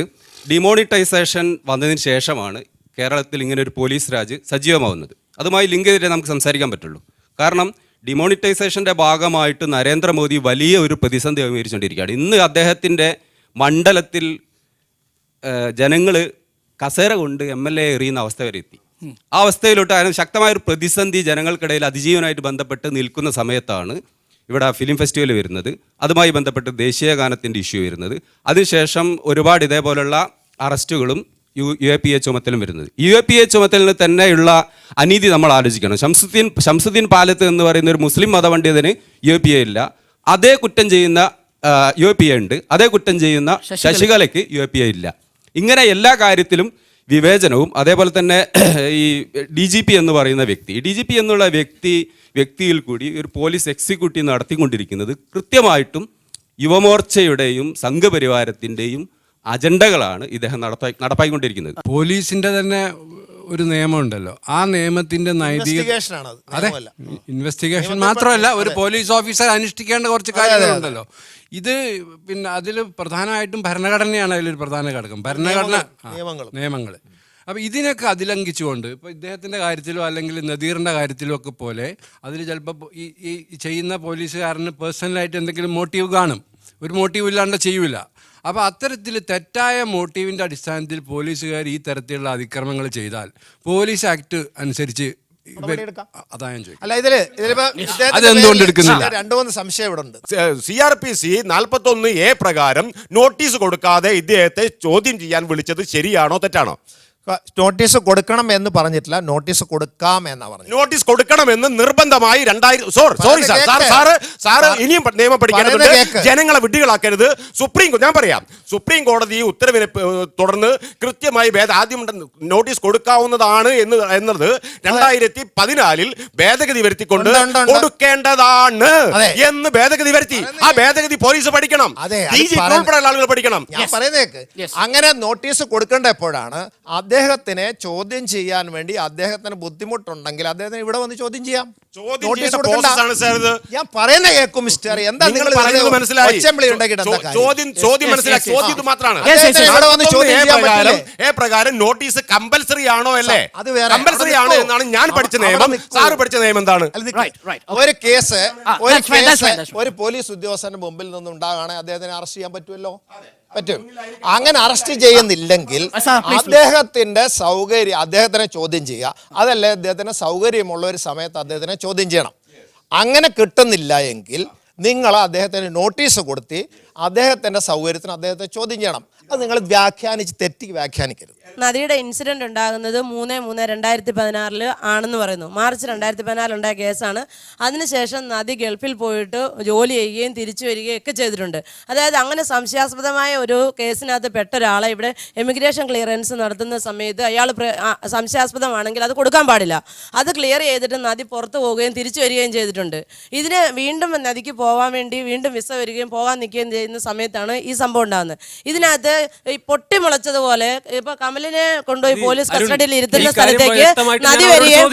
ഡിമോണിറ്റൈസേഷൻ വന്നതിന് ശേഷമാണ് കേരളത്തിൽ ഇങ്ങനെ ഒരു പോലീസ് രാജ് സജീവമാവുന്നത്. അതുമായി ലിങ്ക് ചെയ്തിട്ടേ നമുക്ക് സംസാരിക്കാൻ പറ്റുള്ളൂ. കാരണം ഡിമോണിറ്റൈസേഷൻ്റെ ഭാഗമായിട്ട് നരേന്ദ്രമോദി വലിയ ഒരു പ്രതിസന്ധി അഭിമുഖീകരിച്ചുകൊണ്ടിരിക്കുകയാണ്. ഇന്ന് അദ്ദേഹത്തിൻ്റെ മണ്ഡലത്തിൽ ജനങ്ങൾ കസേര കൊണ്ട് MLA എറിയുന്ന അവസ്ഥ വരെ എത്തി. ആ അവസ്ഥയിലോട്ട് അതിന് ശക്തമായൊരു പ്രതിസന്ധി ജനങ്ങൾക്കിടയിൽ അതിജീവനമായിട്ട് ബന്ധപ്പെട്ട് നിൽക്കുന്ന സമയത്താണ് ഇവിടെ ഫിലിം ഫെസ്റ്റിവൽ വരുന്നത്. അതുമായി ബന്ധപ്പെട്ട് ദേശീയ ഗാനത്തിൻ്റെ ഇഷ്യൂ വരുന്നത്. അതിനുശേഷം ഒരുപാട് ഇതേപോലുള്ള അറസ്റ്റുകളും UAPA ചുമത്തലും വരുന്നത്. UAPA ചുമത്തലിന് തന്നെയുള്ള അനീതി നമ്മൾ ആലോചിക്കണം. ഷംസുദ്ദീൻ പാലത്ത് എന്ന് പറയുന്ന ഒരു മുസ്ലിം മതപണ്ഡിതന് UAPA ഇല്ല. അതേ കുറ്റം ചെയ്യുന്ന UAPA ഉണ്ട്. അതേ കുറ്റം ചെയ്യുന്ന ശശികലയ്ക്ക് UAPA ഇല്ല. ഇങ്ങനെ എല്ലാ കാര്യത്തിലും വിവേചനവും അതേപോലെ തന്നെ ഈ DGP എന്ന് പറയുന്ന വ്യക്തി DGP എന്നുള്ള വ്യക്തിയിൽ കൂടി ഒരു പോലീസ് എക്സിക്യൂട്ടീവ് നടത്തിക്കൊണ്ടിരിക്കുന്നത് കൃത്യമായിട്ടും യുവമോർച്ചയുടെയും സംഘപരിവാരത്തിൻ്റെയും അജണ്ടകളാണ് ഇദ്ദേഹം നടപ്പാക്കിക്കൊണ്ടിരിക്കുന്നത്. പോലീസിന്റെ തന്നെ ഒരു നിയമമുണ്ടല്ലോ, ആ നിയമത്തിന്റെ നൈതിക അതെ ഇൻവെസ്റ്റിഗേഷൻ മാത്രമല്ല ഒരു പോലീസ് ഓഫീസർ അനുഷ്ഠിക്കേണ്ട കുറച്ച് കാര്യങ്ങളുണ്ടല്ലോ. ഇത് പിന്നെ അതിൽ പ്രധാനമായിട്ടും ഭരണഘടനയാണ് അതിലൊരു പ്രധാന ഘടകം. ഭരണഘടന നിയമങ്ങൾ. അപ്പോൾ ഇതിനൊക്കെ അതിലംഘിച്ചുകൊണ്ട് ഇപ്പോൾ ഇദ്ദേഹത്തിൻ്റെ കാര്യത്തിലോ അല്ലെങ്കിൽ നദീറിൻ്റെ കാര്യത്തിലോ ഒക്കെ പോലെ അതിൽ ചിലപ്പോൾ ഈ ചെയ്യുന്ന പോലീസുകാരന് പേഴ്സണലായിട്ട് എന്തെങ്കിലും മോട്ടീവ് കാണും. ഒരു മോട്ടീവ് ഇല്ലാണ്ട് ചെയ്യൂല. അപ്പോൾ അത്തരത്തിൽ തെറ്റായ മോട്ടീവിൻ്റെ അടിസ്ഥാനത്തിൽ പോലീസുകാർ ഈ തരത്തിലുള്ള അതിക്രമങ്ങൾ ചെയ്താൽ പോലീസ് ആക്ട് അനുസരിച്ച് അതെന്തുകൊണ്ട് എടുക്കുന്നില്ല? രണ്ടു മൂന്ന് സംശയം ഇവിടെ ഉണ്ട്. CRPC 41A പ്രകാരം നോട്ടീസ് കൊടുക്കാതെ ഇദ്ദേഹത്തെ ചോദ്യം ചെയ്യാൻ വിളിച്ചത് ശരിയാണോ തെറ്റാണോ? നോട്ടീസ് കൊടുക്കണം എന്ന് പറഞ്ഞിട്ടില്ല, നോട്ടീസ് കൊടുക്കാം എന്നാ പറഞ്ഞു. നോട്ടീസ് കൊടുക്കണമെന്ന് നിർബന്ധമായി സോറി സാറ് ഇനിയും നിയമം പഠിക്കേണ്ടതുണ്ട്. ജനങ്ങളെ വിഡ്ഢികളാക്കരുത്. സുപ്രീം കോടതി ഉത്തരവിനെ തുടർന്ന് കൃത്യമായി ആദ്യം നോട്ടീസ് കൊടുക്കാവുന്നതാണ് എന്നത് 2014 ഭേദഗതി വരുത്തിക്കൊണ്ട് കൊടുക്കേണ്ടതാണ് എന്ന് ഭേദഗതി വരുത്തി. ആ ഭേദഗതി പോലീസ് പഠിക്കണം, ഉൾപ്പെടെയുള്ള ആളുകൾ പഠിക്കണം. ഞാൻ പറയുന്നേക്ക് അങ്ങനെ നോട്ടീസ് കൊടുക്കേണ്ട എപ്പോഴാണ്? അദ്ദേഹത്തിനെ ചോദ്യം ചെയ്യാൻ വേണ്ടി അദ്ദേഹത്തിന് ബുദ്ധിമുട്ടുണ്ടെങ്കിൽ അദ്ദേഹത്തിന് ഇവിടെ വന്ന് ചോദ്യം ചെയ്യാം. ഞാൻ പറയുന്ന കേൾക്കും മിസ്റ്റർ. എന്താ നിങ്ങൾ പ്രകാരം നോട്ടീസ് കമ്പൽസറി ആണോ അല്ലേ? കമ്പൽസറി ആണോ എന്നാണ് ഞാൻ പഠിച്ച നിയമം. സാറ് പഠിച്ച നിയമം എന്താണ്? ഒരു കേസ് ഒരു പോലീസ് ഉദ്യോഗസ്ഥന്റെ മുമ്പിൽ നിന്നും ഉണ്ടാകുകയാണെങ്കിൽ അദ്ദേഹത്തിനെ അറസ്റ്റ് ചെയ്യാൻ പറ്റുമല്ലോ. പറ്റും. അങ്ങനെ അറസ്റ്റ് ചെയ്യുന്നില്ലെങ്കിൽ അദ്ദേഹത്തിന്റെ സൗകര്യം അദ്ദേഹത്തിനെ ചോദ്യം ചെയ്യുക. അതല്ലേ അദ്ദേഹത്തിന് സൗകര്യമുള്ള ഒരു സമയത്ത് അദ്ദേഹത്തിനെ ചോദ്യം ചെയ്യണം. അങ്ങനെ കിട്ടുന്നില്ല എങ്കിൽ നിങ്ങൾ അദ്ദേഹത്തിന് നോട്ടീസ് കൊടുത്തി അദ്ദേഹത്തിന്റെ സൗകര്യത്തിന് അദ്ദേഹത്തെ ചോദ്യം ചെയ്യണം. അത് നിങ്ങൾ തെറ്റി വ്യാഖ്യാനിക്കരുത്. നദിയുടെ ഇൻസിഡന്റ് ഉണ്ടാകുന്നത് 3/3/2016 ആണെന്ന് പറയുന്നു. മാർച്ച് 2014 ഉണ്ടായ കേസാണ്. അതിനുശേഷം നദി ഗൾഫിൽ പോയിട്ട് ജോലി ചെയ്യുകയും തിരിച്ചു വരികയും ഒക്കെ ചെയ്തിട്ടുണ്ട്. അതായത് അങ്ങനെ സംശയാസ്പദമായ ഒരു കേസിനകത്ത് പെട്ട ഒരാളെ ഇവിടെ എമിഗ്രേഷൻ ക്ലിയറൻസ് നടത്തുന്ന സമയത്ത് അയാൾ സംശയാസ്പദമാണെങ്കിൽ അത് കൊടുക്കാൻ പാടില്ല. അത് ക്ലിയർ ചെയ്തിട്ട് നദി പുറത്തു പോവുകയും തിരിച്ചു വരികയും ചെയ്തിട്ടുണ്ട്. ഇതിന് വീണ്ടും നദിക്ക് പോകാൻ വേണ്ടി വീണ്ടും വിസ വരികയും പോകാൻ നിൽക്കുകയും ചെയ്യുന്ന സമയത്താണ് ഈ സംഭവം ഉണ്ടാകുന്നത്. ഇതിനകത്ത് ഈ പൊട്ടിമുളച്ചതുപോലെ ഇപ്പൊ കമലിനെ കൊണ്ടുപോയി പോലീസ് കസ്റ്റഡിയിൽ ഇരുത്തുന്ന സ്ഥലത്തേക്ക് നദി വരികയും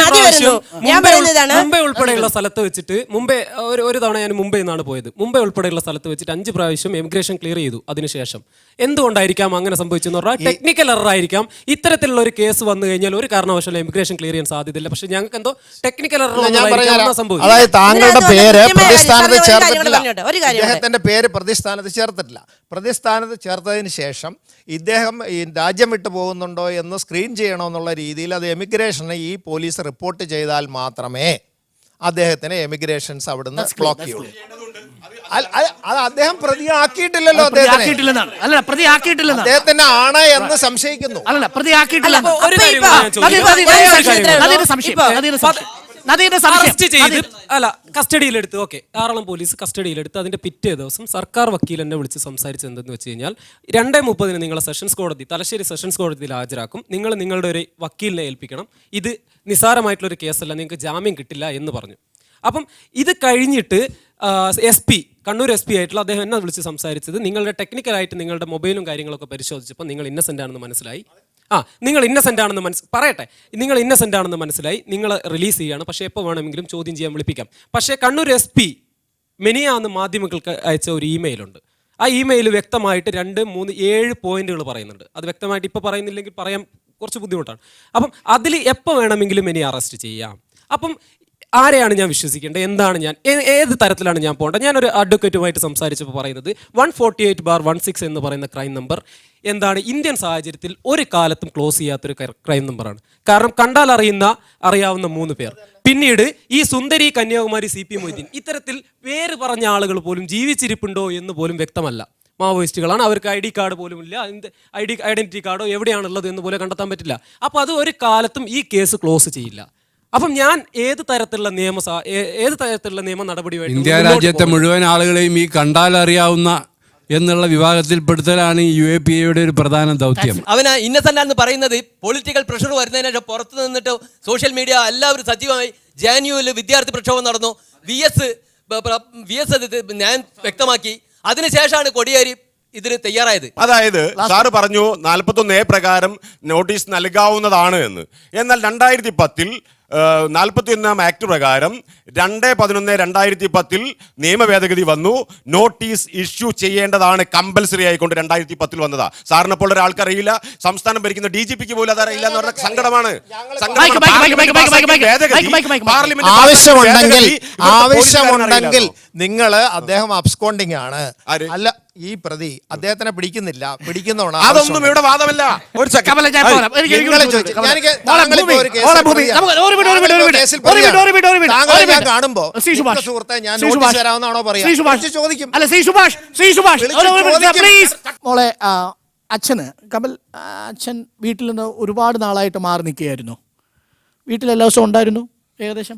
നദി വരുന്നു. ഞാൻ പറയുന്നതാണ് മുംബൈ ഉൾപ്പെടെയുള്ള സ്ഥലത്ത് വെച്ചിട്ട് ഒരു തവണ ഞാൻ മുംബൈ നിന്നാണ് പോയത്. മുംബൈ ഉൾപ്പെടെയുള്ള സ്ഥലത്ത് വെച്ചിട്ട് 5 പ്രാവശ്യം എമിഗ്രേഷൻ ക്ലിയർ ചെയ്തു. അതിനുശേഷം എന്തുകൊണ്ടായിരിക്കാം അങ്ങനെ സംഭവിച്ചെന്ന് പറഞ്ഞാൽ ടെക്നിക്കൽ എറർ ആയിരിക്കാം. ഇത്തരത്തിലുള്ള ഒരു കേസ് വന്നു കഴിഞ്ഞാൽ ഒരു കാരണവശാലും എമിഗ്രേഷൻ ക്ലിയർ ചെയ്യാൻ സാധ്യതയില്ല. പക്ഷെ ഞങ്ങൾക്ക് എന്തോ ടെക്നിക്കൽ എറർ സംഭവിച്ചു. അതായത് താങ്കളുടെ പേര് പ്രതിസ്ഥാനത്ത് ചേർത്തിട്ടില്ല. ഇദ്ദേഹത്തിന്റെ പേര് പ്രതിസ്ഥാനത്ത് ചേർത്തിട്ടില്ല. പ്രതിസ്ഥാനത്ത് ചേർത്തതിന് ശേഷം ഇദ്ദേഹം ഈ രാജ്യം വിട്ടു പോകുന്നുണ്ടോ എന്ന് സ്ക്രീൻ ചെയ്യണമെന്നുള്ള രീതിയിൽ അത് എമിഗ്രേഷന് ഈ പോലീസ് റിപ്പോർട്ട് ചെയ്താൽ മാത്രമേ അദ്ദേഹത്തിന് എമിഗ്രേഷൻസ് അവിടുന്ന് ബ്ലോക്ക് ചെയ്യുള്ളൂ. അത് അദ്ദേഹം പ്രതിയാക്കിയിട്ടില്ലല്ലോ. അദ്ദേഹത്തിന് ആണ് എന്ന് സംശയിക്കുന്നു. കസ്റ്റഡിയിലെടുത്ത് എറണാകുളം പോലീസ് കസ്റ്റഡിയിലെടുത്ത് അതിന്റെ പിറ്റേ ദിവസം സർക്കാർ വക്കീൽ എന്നെ വിളിച്ച് സംസാരിച്ചത് എന്തെന്ന് വെച്ച് കഴിഞ്ഞാൽ 2:30 നിങ്ങളെ സെഷൻസ് കോടതി തലശ്ശേരി സെഷൻസ് കോടതിയിൽ ഹാജരാക്കും. നിങ്ങൾ നിങ്ങളുടെ ഒരു വക്കീലിനെ ഏൽപ്പിക്കണം. ഇത് നിസ്സാരമായിട്ടുള്ളൊരു കേസല്ല, നിങ്ങൾക്ക് ജാമ്യം കിട്ടില്ല എന്ന് പറഞ്ഞു. അപ്പം ഇത് കഴിഞ്ഞിട്ട് SP കണ്ണൂർ SP ആയിട്ടുള്ള അദ്ദേഹം എന്നെ വിളിച്ച് സംസാരിച്ചത് നിങ്ങളുടെ ടെക്നിക്കലായിട്ട് നിങ്ങളുടെ മൊബൈലും കാര്യങ്ങളൊക്കെ പരിശോധിച്ചപ്പോൾ നിങ്ങൾ ഇന്നസെൻ്റ് ആണെന്ന് മനസ്സിലായി. നിങ്ങൾ ഇന്നസെൻ്റ് ആണെന്ന് പറയട്ടെ, നിങ്ങൾ ഇന്നസെൻ്റ് ആണെന്ന് മനസ്സിലായി, നിങ്ങൾ റിലീസ് ചെയ്യുകയാണ്. പക്ഷേ എപ്പോൾ വേണമെങ്കിലും ചോദ്യം ചെയ്യാൻ വിളിപ്പിക്കാം. പക്ഷേ കണ്ണൂർ SP മെനിയാന്ന് മാധ്യമങ്ങൾക്ക് അയച്ച ഒരു ഇമെയിലുണ്ട്. ആ ഇമെയിൽ വ്യക്തമായിട്ട് 2, 3, 7 പോയിന്റുകൾ പറയുന്നുണ്ട്. അത് വ്യക്തമായിട്ട് ഇപ്പോൾ പറയുന്നില്ലെങ്കിൽ പറയാൻ കുറച്ച് ബുദ്ധിമുട്ടാണ്. അപ്പം അതിൽ എപ്പോൾ വേണമെങ്കിലും ഇനി അറസ്റ്റ് ചെയ്യാം. അപ്പം ആരെയാണ് ഞാൻ വിശ്വസിക്കേണ്ടത്? എന്താണ് ഞാൻ ഏത് തരത്തിലാണ് ഞാൻ പോകേണ്ടത്? ഞാനൊരു അഡ്വക്കേറ്റുമായിട്ട് സംസാരിച്ചപ്പോൾ പറയുന്നത് 148/16 എന്ന് പറയുന്ന ക്രൈം നമ്പർ എന്താണ് ഇന്ത്യൻ സാഹചര്യത്തിൽ ഒരു കാലത്തും ക്ലോസ് ചെയ്യാത്തൊരു ക്രൈം നമ്പറാണ്. കാരണം കണ്ടാൽ അറിയാവുന്ന 3 പേർ. പിന്നീട് ഈ സുന്ദരി കന്യാകുമാരി CP മൊയ്തീൻ ഇത്തരത്തിൽ പേര് പറഞ്ഞ ആളുകൾ പോലും ജീവിച്ചിരിപ്പുണ്ടോ എന്ന് പോലും വ്യക്തമല്ല. മാവോയിസ്റ്റുകളാണ്, അവർക്ക് ID കാർഡ് പോലും ഇല്ല. ഐഡന്റിറ്റി കാർഡോ എവിടെയാണുള്ളത് എന്ന് പോലും കണ്ടെത്താൻ പറ്റില്ല. അപ്പോൾ അത് ഒരു കാലത്തും ഈ കേസ് ക്ലോസ് ചെയ്യില്ല. അപ്പം ഞാൻ ഏത് തരത്തിലുള്ള നിയമ നടപടിയുമായിട്ട് ഇന്ത്യ രാജ്യത്തെ മുഴുവൻ ആളുകളെയും ഈ കണ്ടാൽ അറിയാവുന്ന എന്നുള്ള വിഭാഗത്തിൽപ്പെടുത്തലാണ് UAPAയുടെ ഒരു പ്രധാന ദൗത്യം. അവന് ഇന്നസെന്റ് എന്ന് പറയുന്നത് പൊളിറ്റിക്കൽ പ്രഷർ വരുന്നതിന് പുറത്ത് നിന്നിട്ട് സോഷ്യൽ മീഡിയ എല്ലാവരും സജീവമായി JNUവിൽ വിദ്യാർത്ഥി പ്രക്ഷോഭം നടന്നു. VS ഞാൻ വ്യക്തമാക്കി. അതിനുശേഷമാണ് കൊടിയേരി ഇതിന് തയ്യാറായത്. അതായത് സാറ് പറഞ്ഞു 41A പ്രകാരം നോട്ടീസ് നൽകാവുന്നതാണ് എന്ന്. എന്നാൽ 2010 41 ആക്ട് പ്രകാരം 2/11/2010 നിയമ ഭേദഗതി വന്നു. നോട്ടീസ് ഇഷ്യൂ ചെയ്യേണ്ടതാണ് കമ്പൽസറി ആയിക്കൊണ്ട് 2010 വന്നതാ. സാറിനെ പോലെ ഒരാൾക്കറിയില്ല, സംസ്ഥാനം ഭരിക്കുന്ന DGPക്ക് പോലും അതറിയില്ല എന്ന് പറഞ്ഞ സങ്കടമാണ്. ആവശ്യമുണ്ടെങ്കിൽ നിങ്ങൾ അദ്ദേഹം അബ്സ്കോണ്ടിങ് ആണ് അല്ല ഈ പ്രതി അദ്ദേഹത്തിനെ പിടിക്കുന്നില്ല, പിടിക്കുന്നോണം. അതൊന്നും ഇവിടെ വാദമല്ല. ഒരു കാണുമ്പോ സുഹൃത്തെ ഞാൻ തരാവുന്നതാണോ പറയാ ചോദിക്കും. മോളെ അച്ഛന് അച്ഛൻ വീട്ടിൽ നിന്ന് ഒരുപാട് നാളായിട്ട് മാറി നിൽക്കുകയായിരുന്നു. വീട്ടിൽ എല്ലാ ദിവസവും ഉണ്ടായിരുന്നു? ഏകദേശം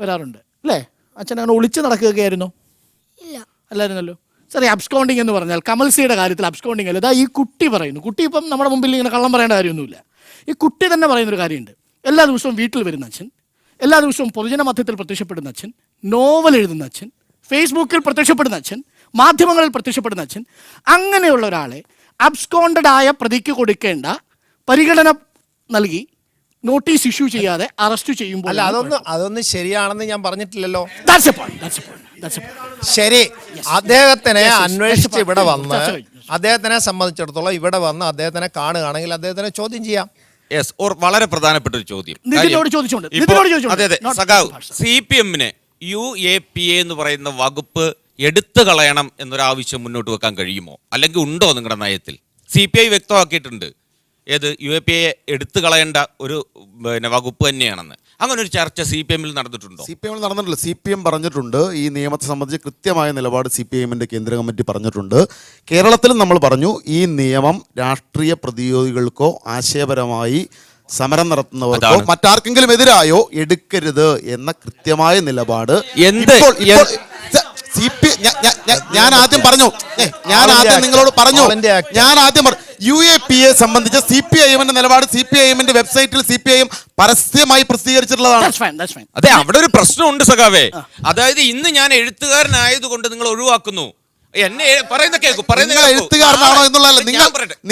വരാറുണ്ട് അല്ലേ? അച്ഛൻ അങ്ങനെ ഒളിച്ച് നടക്കുകയായിരുന്നു? അല്ലായിരുന്നല്ലോ. സാറേ, അബ്സ്കോണ്ടിങ് എന്ന് പറഞ്ഞാൽ കമൽ സിയുടെ കാര്യത്തിൽ അബ്സ്കോണ്ടിങ് അല്ല. ഇതാ ഈ കുട്ടി പറയുന്നു. കുട്ടി ഇപ്പം നമ്മുടെ മുമ്പിൽ ഇങ്ങനെ കള്ളം പറയേണ്ട കാര്യമൊന്നുമില്ല. ഈ കുട്ടി തന്നെ പറയുന്നൊരു കാര്യമുണ്ട്. എല്ലാ ദിവസവും വീട്ടിൽ വരുന്ന അച്ഛൻ, എല്ലാ ദിവസവും പൊതുജന മധ്യത്തിൽ പ്രത്യക്ഷപ്പെടുന്ന അച്ഛൻ, നോവൽ എഴുതുന്ന അച്ഛൻ, ഫേസ്ബുക്കിൽ പ്രത്യക്ഷപ്പെടുന്ന അച്ഛൻ, മാധ്യമങ്ങളിൽ പ്രത്യക്ഷപ്പെടുന്ന അച്ഛൻ, അങ്ങനെയുള്ള ഒരാളെ അബ്സ്കോണ്ടഡ് ആയ പ്രതിക്ക് കൊടുക്കേണ്ട പരിഗണന നൽകി നോട്ടീസ് ഇഷ്യൂ ചെയ്യാതെ അറസ്റ്റ് ചെയ്യുമ്പോൾ അല്ല അതൊന്നും ശരിയാണെന്ന് ഞാൻ പറഞ്ഞിട്ടില്ലല്ലോ. ശരി, അദ്ദേഹത്തിനെ അന്വേഷിച്ച് ഇവിടെ വന്ന് അദ്ദേഹത്തിനെ സംബന്ധിച്ചിടത്തോളം ഇവിടെ വന്ന് അദ്ദേഹത്തിനെ കാണുകയാണെങ്കിൽ അദ്ദേഹത്തിനെ ചോദ്യം ചെയ്യാം. വളരെ പ്രധാനപ്പെട്ട ഒരു ചോദ്യം. അതെ, സഖാവ്, CPM-ന് UAPA എന്ന് പറയുന്ന വകുപ്പ് എടുത്തു കളയണം എന്നൊരാവശ്യം മുന്നോട്ട് വെക്കാൻ കഴിയുമോ? അല്ലെങ്കിൽ ഉണ്ടോ നിങ്ങളുടെ നയത്തിൽ? CPI വ്യക്തമാക്കിയിട്ടുണ്ട് ഏത് UAPA എടുത്തു കളയേണ്ട ഒരു വകുപ്പ് തന്നെയാണെന്ന്. അങ്ങനെ ഒരു ചർച്ച CPM-ൽ നടന്നിട്ടുണ്ടോ? CPM-ൽ നടന്നിട്ടില്ല. CPM പറഞ്ഞിട്ടുണ്ട്, ഈ നിയമത്തെ സംബന്ധിച്ച് കൃത്യമായ നിലപാട് CPM-ന്റെ കേന്ദ്ര കമ്മിറ്റി പറഞ്ഞിട്ടുണ്ട്. കേരളത്തിലും നമ്മൾ പറഞ്ഞു, ഈ നിയമം രാഷ്ട്രീയ പ്രതിയോഗികൾക്കോ ആശയപരമായി സമരം നടത്തുന്നവർക്കോ മറ്റാർക്കെങ്കിലും എതിരായോ എടുക്കരുത് എന്ന കൃത്യമായ നിലപാട്. ഞാൻ ആദ്യം നിങ്ങളോട് പറഞ്ഞു UAPA സംബന്ധിച്ച് CPIM-ന്റെ നിലപാട് CPIM-ന്റെ വെബ്സൈറ്റിൽ CPIM പരസ്യമായി പ്രസിദ്ധീകരിച്ചിട്ടുള്ളതാണ്. That's fine, that's fine. അതെ, അവിടെ ഒരു പ്രശ്നമുണ്ട് സഖാവേ. അതായത് ഇന്ന് ഞാൻ എഴുത്തുകാരനായതുകൊണ്ട് നിങ്ങൾ ഒഴിവാക്കുന്നു. എന്നെ പറയുന്ന കേൾക്കൂ, നിങ്ങൾ എഴുത്തുകാരനാണോ എന്നുള്ളതല്ല,